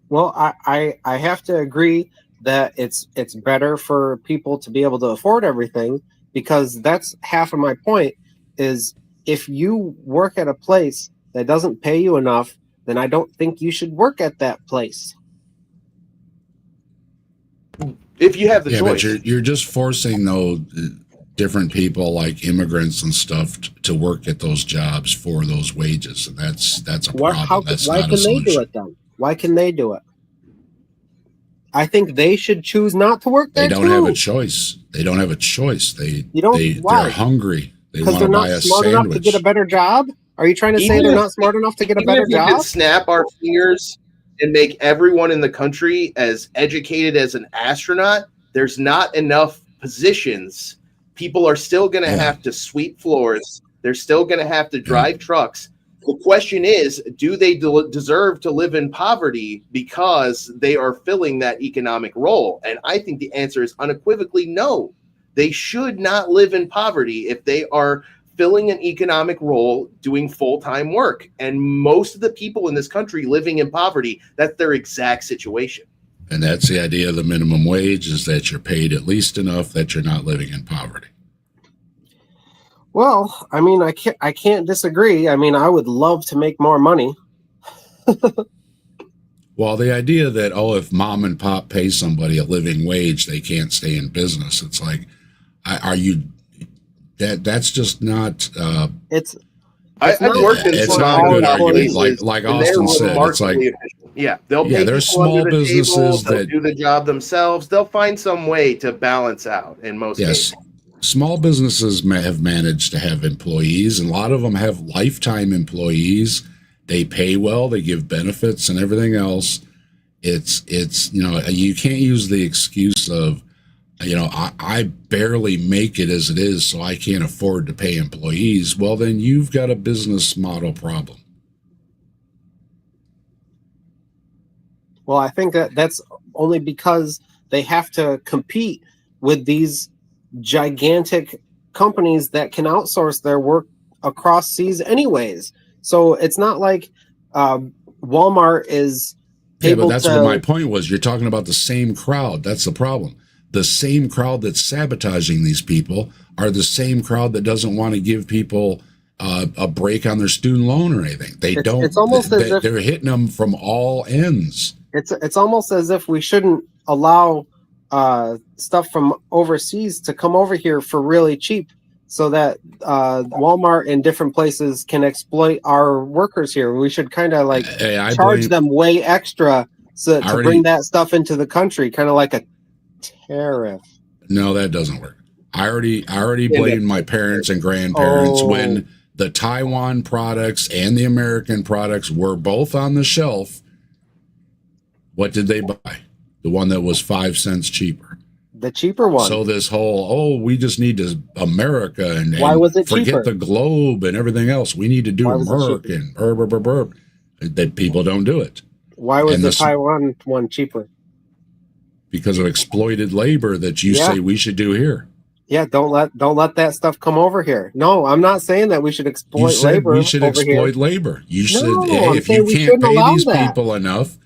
S9: Well, I have to agree that it's better for people to be able to afford everything, because that's half of my point. is if you work at a place that doesn't pay you enough, then I don't think you should work at that place.
S3: If you have the
S7: Yeah,
S3: choice.
S7: but you're just forcing those different people like immigrants and stuff to work at those jobs for those wages, and that's a problem. That's
S9: why
S7: not
S9: can
S7: a solution.
S9: they do it then? Why can they do it? I think they should choose not to work there.
S7: They don't have a choice. They don't have a choice.
S9: Why?
S7: They're hungry. They
S9: Because
S7: want
S9: they're
S7: to
S9: not
S7: buy a
S9: smart enough to
S7: sandwich.
S9: get a better job? Are you trying to say
S3: Even
S9: they're
S3: if-
S9: not smart enough to get a
S3: Even
S9: better
S3: if we
S9: job?
S3: could snap our fingers and make everyone in the country as educated as an astronaut, there's not enough positions. People are still going to have to sweep floors. They're still going to have to drive trucks. The question is, do they deserve to live in poverty because they are filling that economic role? And I think the answer is unequivocally no. They should not live in poverty if they are filling an economic role, doing full-time work. And most of the people in this country living in poverty, that's their exact situation.
S7: And that's the idea of the minimum wage, is that you're paid at least enough that you're not living in poverty.
S9: Well, I mean, I can't disagree. I mean, I would love to make more money.
S7: Well, the idea that, if mom and pop pay somebody a living wage, they can't stay in business. It's like, that's just not.
S9: It's
S3: I've worked in
S7: it's
S3: some
S7: not a good argument.
S3: places,
S7: Like
S3: and they're
S7: Austin said, it's like,
S3: remarkably efficient. Yeah, they'll pay
S7: there's
S3: people under
S7: small
S3: the table,
S7: businesses
S3: they'll
S7: that
S3: do the job themselves. They'll find some way to balance out in most cases.
S7: Small businesses have managed to have employees, and a lot of them have lifetime employees. They pay well, they give benefits and everything else. It's you can't use the excuse of, I barely make it as it is, so I can't afford to pay employees. Well, then you've got a business model problem.
S9: Well, I think that's only because they have to compete with these gigantic companies that can outsource their work across seas anyways. So it's not like Walmart is able
S7: but that's
S9: to...
S7: what my point was. You're talking about the same crowd. That's the problem. The same crowd that's sabotaging these people are the same crowd that doesn't want to give people a break on their student loan or anything. It's almost as if they're hitting them from all ends.
S9: It's almost as if we shouldn't allow stuff from overseas to come over here for really cheap, so that Walmart and different places can exploit our workers here. We should kind of like charge them way extra to bring that stuff into the country, kind of like a tariff.
S7: No, that doesn't work. I already blamed my parents and grandparents when the Taiwan products and the American products were both on the shelf. What did they buy? The one that was 5 cents cheaper.
S9: The cheaper one.
S7: So this whole, we just need to America and
S9: why was it
S7: forget
S9: cheaper?
S7: the globe and everything else. We need to do Merc and burp. That people don't do it.
S9: Why was the Taiwan one cheaper?
S7: Because of exploited labor that you say we should do here.
S9: Yeah, don't let that stuff come over here. No, I'm not saying that we should exploit labor.
S7: We should exploit labor. You said, hey, if you can't pay these people enough,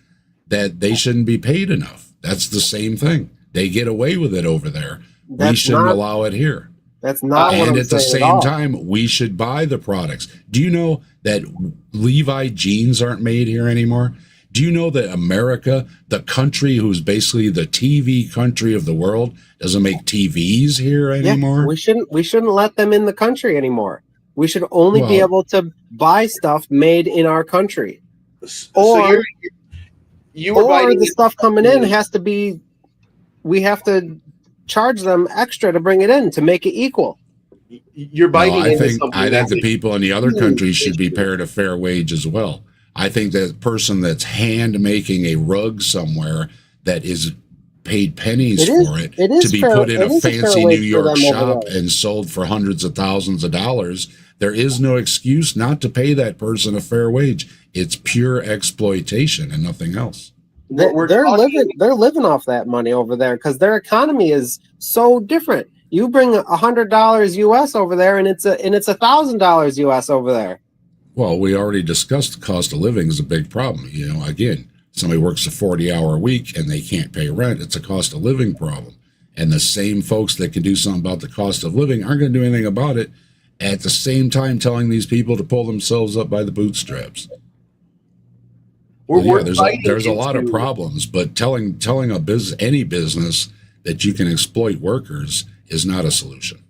S7: that they shouldn't be paid enough. That's the same thing. They get away with it over there. We shouldn't allow it here.
S9: That's not what I'm saying.
S7: And at the same time, we should buy the products. Do you know that Levi jeans aren't made here anymore? Do you know that America, the country who's basically the TV country of the world, doesn't make TVs here anymore?
S9: Yeah, we shouldn't let them in the country anymore. We should only be able to buy stuff made in our country. Or the stuff coming in has to be, we have to charge them extra to bring it in to make it equal.
S3: You're biting into something.
S7: I think the people in the other countries should be paid a fair wage as well. I think that person that's hand making a rug somewhere that is paid pennies for it to be put in a fancy New York shop and sold for hundreds of thousands of dollars, there is no excuse not to pay that person a fair wage. It's pure exploitation and nothing else.
S9: They're living off that money over there because their economy is so different. You bring $100 US over there, and it's $1,000 US over there.
S7: Well, we already discussed the cost of living is a big problem. You know, again, somebody works a 40-hour week and they can't pay rent. It's a cost of living problem. And the same folks that can do something about the cost of living aren't going to do anything about it. at the same time telling these people to pull themselves up by the bootstraps. There's a lot of problems, but telling any business that you can exploit workers is not a solution.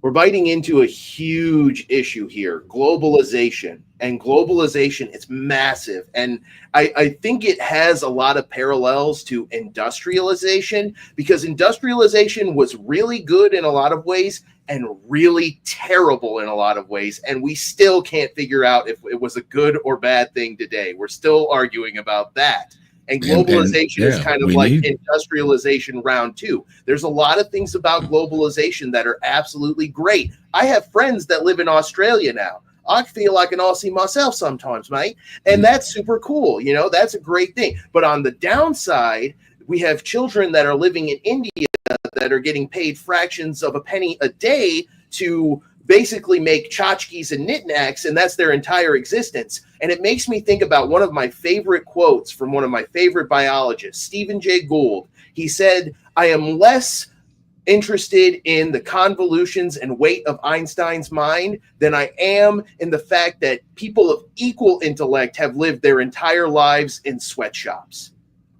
S3: We're biting into a huge issue here, globalization. And globalization, it's massive. And I think it has a lot of parallels to industrialization, because industrialization was really good in a lot of ways and really terrible in a lot of ways. And we still can't figure out if it was a good or bad thing today. We're still arguing about that. And globalization is kind of like industrialization round 2. There's a lot of things about globalization that are absolutely great. I have friends that live in Australia now. I feel like an Aussie myself sometimes, mate. And that's super cool. You know, that's a great thing. But on the downside, we have children that are living in India that are getting paid fractions of a penny a day to basically make tchotchkes and knickknacks, and that's their entire existence. And it makes me think about one of my favorite quotes from one of my favorite biologists, Stephen Jay Gould. He said, "I am less interested in the convolutions and weight of Einstein's mind than I am in the fact that people of equal intellect have lived their entire lives in sweatshops."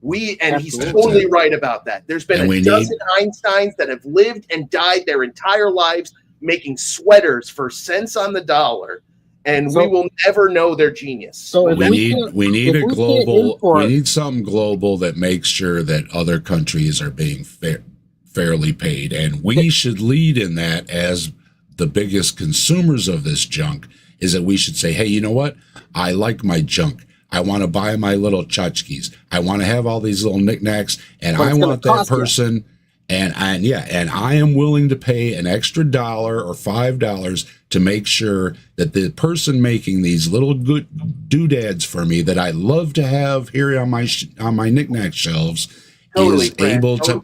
S3: He's totally right about that. There's been a dozen Einsteins that have lived and died their entire lives making sweaters for cents on the dollar, and we will never know their genius.
S7: So we need something global that makes sure that other countries are being fairly paid, and we should lead in that as the biggest consumers of this junk. Is that we should say, hey, you know what? I like my junk. I want to buy my little tchotchkes. I want to have all these little knickknacks, and I want that person. And I am willing to pay an extra $1 or $5 to make sure that the person making these little good doodads for me that I love to have here on my knickknack shelves is able to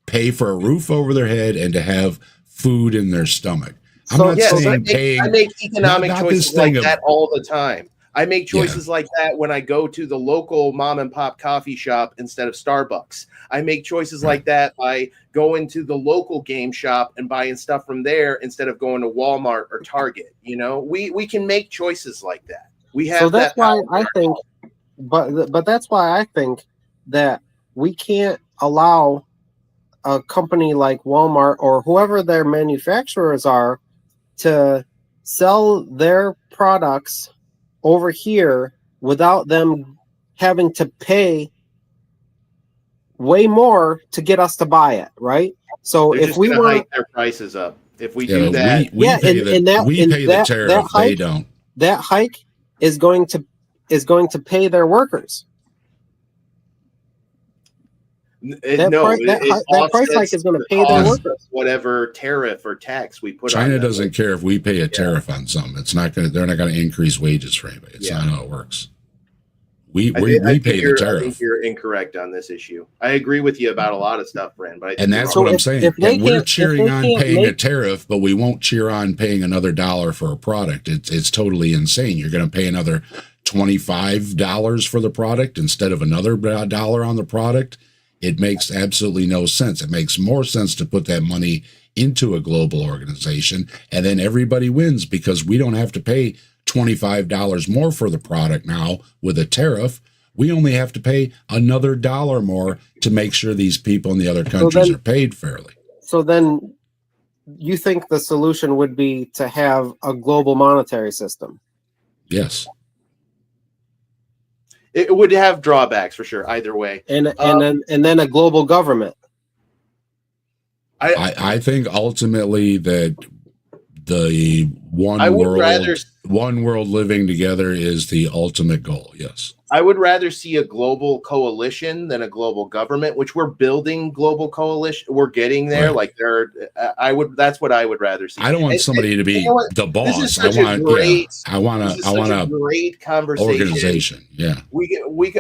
S7: pay for a roof over their head and to have food in their stomach. I'm not saying paying.
S3: I make economic choices like that all the time. I make choices like that when I go to the local mom and pop coffee shop instead of Starbucks. I make choices like that by going to the local game shop and buying stuff from there instead of going to Walmart or Target. You know, we can make choices like that. We have. So that's why I think,
S9: but that's why I think that we can't allow a company like Walmart or whoever their manufacturers are to sell their products over here without them having to pay way more to get us to buy it, right? So if we want
S3: hike their prices up, if we do that,
S7: we pay the tariff. They don't.
S9: That hike is going to pay their workers. That price hike is going to pay their workers.
S3: Whatever tariff or tax we put on
S7: China doesn't care if we pay a tariff on something. It's not going to. They're not going to increase wages for anybody. It's not how it works. We pay the tariff.
S3: I think you're incorrect on this issue. I agree with you about a lot of stuff, Brand. But
S7: that's what I'm saying. And we're cheering on paying a tariff, but we won't cheer on paying another $1 for a product. It's totally insane. You're going to pay another $25 for the product instead of another $1 on the product. It makes absolutely no sense. It makes more sense to put that money into a global organization, and then everybody wins because we don't have to pay $25 more for the product now with a tariff. We only have to pay another $1 more to make sure these people in the other countries are paid fairly.
S9: So then you think the solution would be to have a global monetary system?
S7: Yes.
S3: It would have drawbacks for sure, either way.
S9: And then a global government.
S7: I think ultimately that the one world living together is the ultimate goal. Yes.
S3: I would rather see a global coalition than a global government, which we're building global coalition. We're getting there. Right. That's what I would rather see.
S7: I don't want somebody to be the boss. I want a
S3: great conversation.
S7: Organization. Yeah.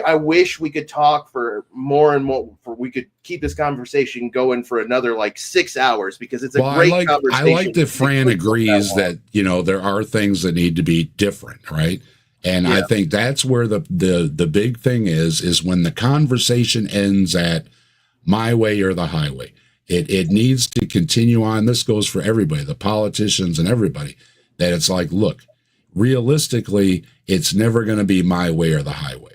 S3: I wish we could talk for more and more. We could keep this conversation going for another 6 hours because it's a great conversation.
S7: I like that Fran agrees that there are things that need to be different, right? And I think that's where the big thing is when the conversation ends at my way or the highway. It needs to continue on. This goes for everybody, the politicians and everybody, that it's like, look, realistically, it's never going to be my way or the highway.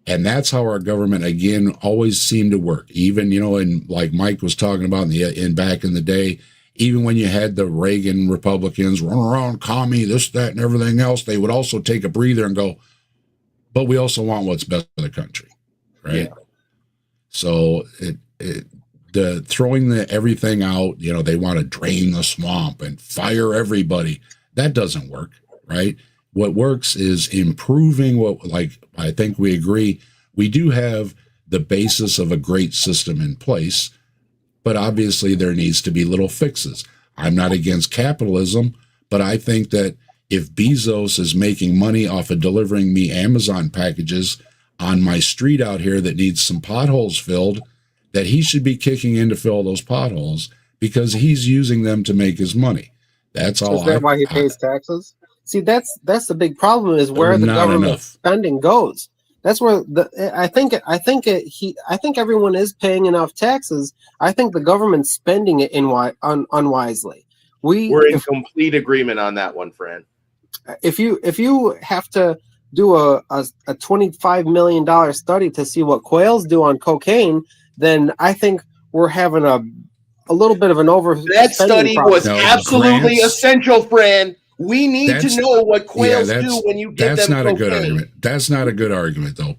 S7: And that's how our government, again, always seemed to work. Even, and like Mike was talking about in back in the day, even when you had the Reagan Republicans run around, commie, this, that, and everything else, they would also take a breather and go, but we also want what's best for the country, right?
S3: Yeah.
S7: So the throwing everything out, they want to drain the swamp and fire everybody. That doesn't work, right? What works is improving I think we agree, we do have the basis of a great system in place, but obviously there needs to be little fixes. I'm not against capitalism, but I think that if Bezos is making money off of delivering me Amazon packages on my street out here that needs some potholes filled, that he should be kicking in to fill those potholes because he's using them to make his money. That's all.
S9: Is that why he pays taxes? See, that's the big problem, is where the government spending goes. That's where I think everyone is paying enough taxes. I think the government's spending it unwisely.
S3: We're in complete agreement on that one, Fran.
S9: If you have to do a $25 million study to see what quails do on cocaine, then I think we're having a little bit of an overspending.
S3: That study was absolutely essential, Fran. We need to know what quails do when you give them
S7: That's not
S3: cocaine.
S7: a good argument. That's not a good argument, though.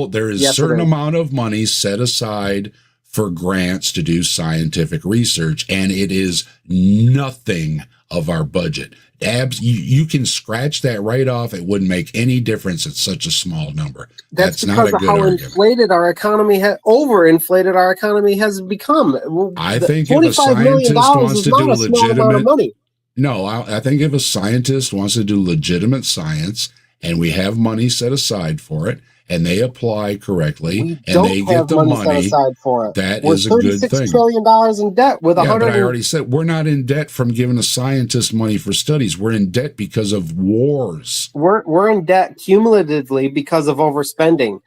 S7: There is a certain amount of money set aside for grants to do scientific research, and it is nothing of our budget. You can scratch that right off. It wouldn't make any difference. It's such a small number.
S9: That's
S7: not a
S9: because of
S7: good
S9: how
S7: argument.
S9: inflated our economy overinflated our economy has become.
S7: I think if a scientist wants to do legitimate, I think if a scientist wants to do legitimate science and we have money set aside for it and they apply correctly and they get the money
S9: set aside for it.
S7: That
S9: we're
S7: is a good thing.
S9: $36 trillion in debt with
S7: but I already said we're not in debt from giving a scientist money for studies. We're in debt because of wars.
S9: We're in debt cumulatively because of overspending.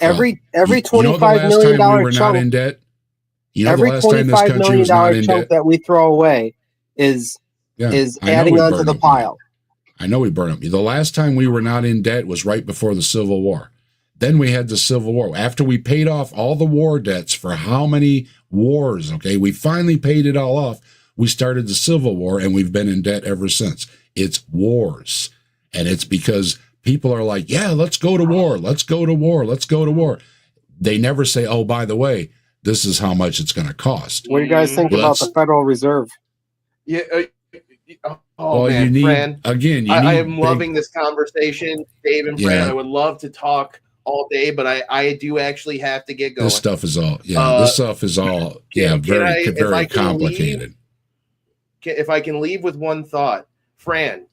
S9: Every $25 million
S7: not in debt.
S9: Every $25 million chunk that we throw away is adding onto the pile.
S7: I know we burned them. The last time we were not in debt was right before the Civil War. Then we had the Civil War. After we paid off all the war debts for how many wars, okay, we finally paid it all off. We started the Civil War, and we've been in debt ever since. It's wars. And it's because people are like, yeah, let's go to war. Let's go to war. Let's go to war. They never say, oh, by the way, this is how much it's going to cost.
S9: What do you guys think about the Federal Reserve?
S3: Yeah. Fran, I am loving this conversation, Dave and Fran. I would love to talk all day, but I do actually have to get going.
S7: This stuff is all, very complicated.
S3: If I can leave with one thought, Fran,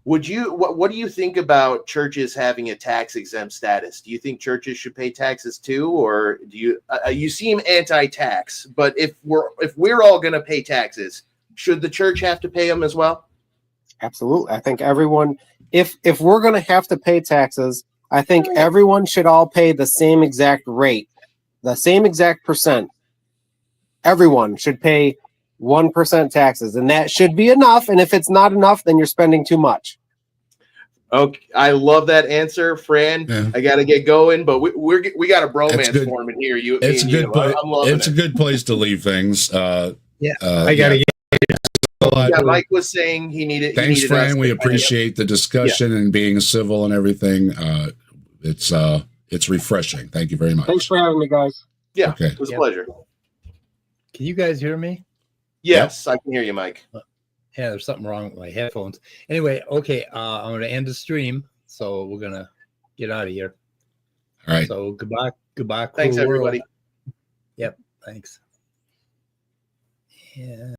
S3: what do you think about churches having a tax exempt status? Do you think churches should pay taxes too, or do you seem anti-tax? But if we're all going to pay taxes, should the church have to pay them as well?
S9: Absolutely. I think everyone, if we're going to have to pay taxes, I think everyone should all pay the same exact rate, the same exact percent. Everyone should pay 1% taxes, and that should be enough. And if it's not enough, then you're spending too much.
S3: Okay, I love that answer, Fran. Yeah. I got to get going, but we got a bromance forming here.
S7: It's a good place to leave things.
S9: I got to get.
S3: Mike was saying he needed.
S7: Thanks, Fran. We appreciate the discussion and being civil and everything. It's refreshing. Thank you very much.
S9: Thanks for having me, guys.
S3: Yeah, it was a pleasure.
S2: Can you guys hear me?
S3: Yes, I can hear you, Mike.
S2: Yeah, there's something wrong with my headphones. Anyway, okay, I'm going to end the stream, so we're going to get out of here.
S7: All right.
S2: So goodbye.
S3: Thanks, everybody.
S2: Yep. Thanks. Yeah.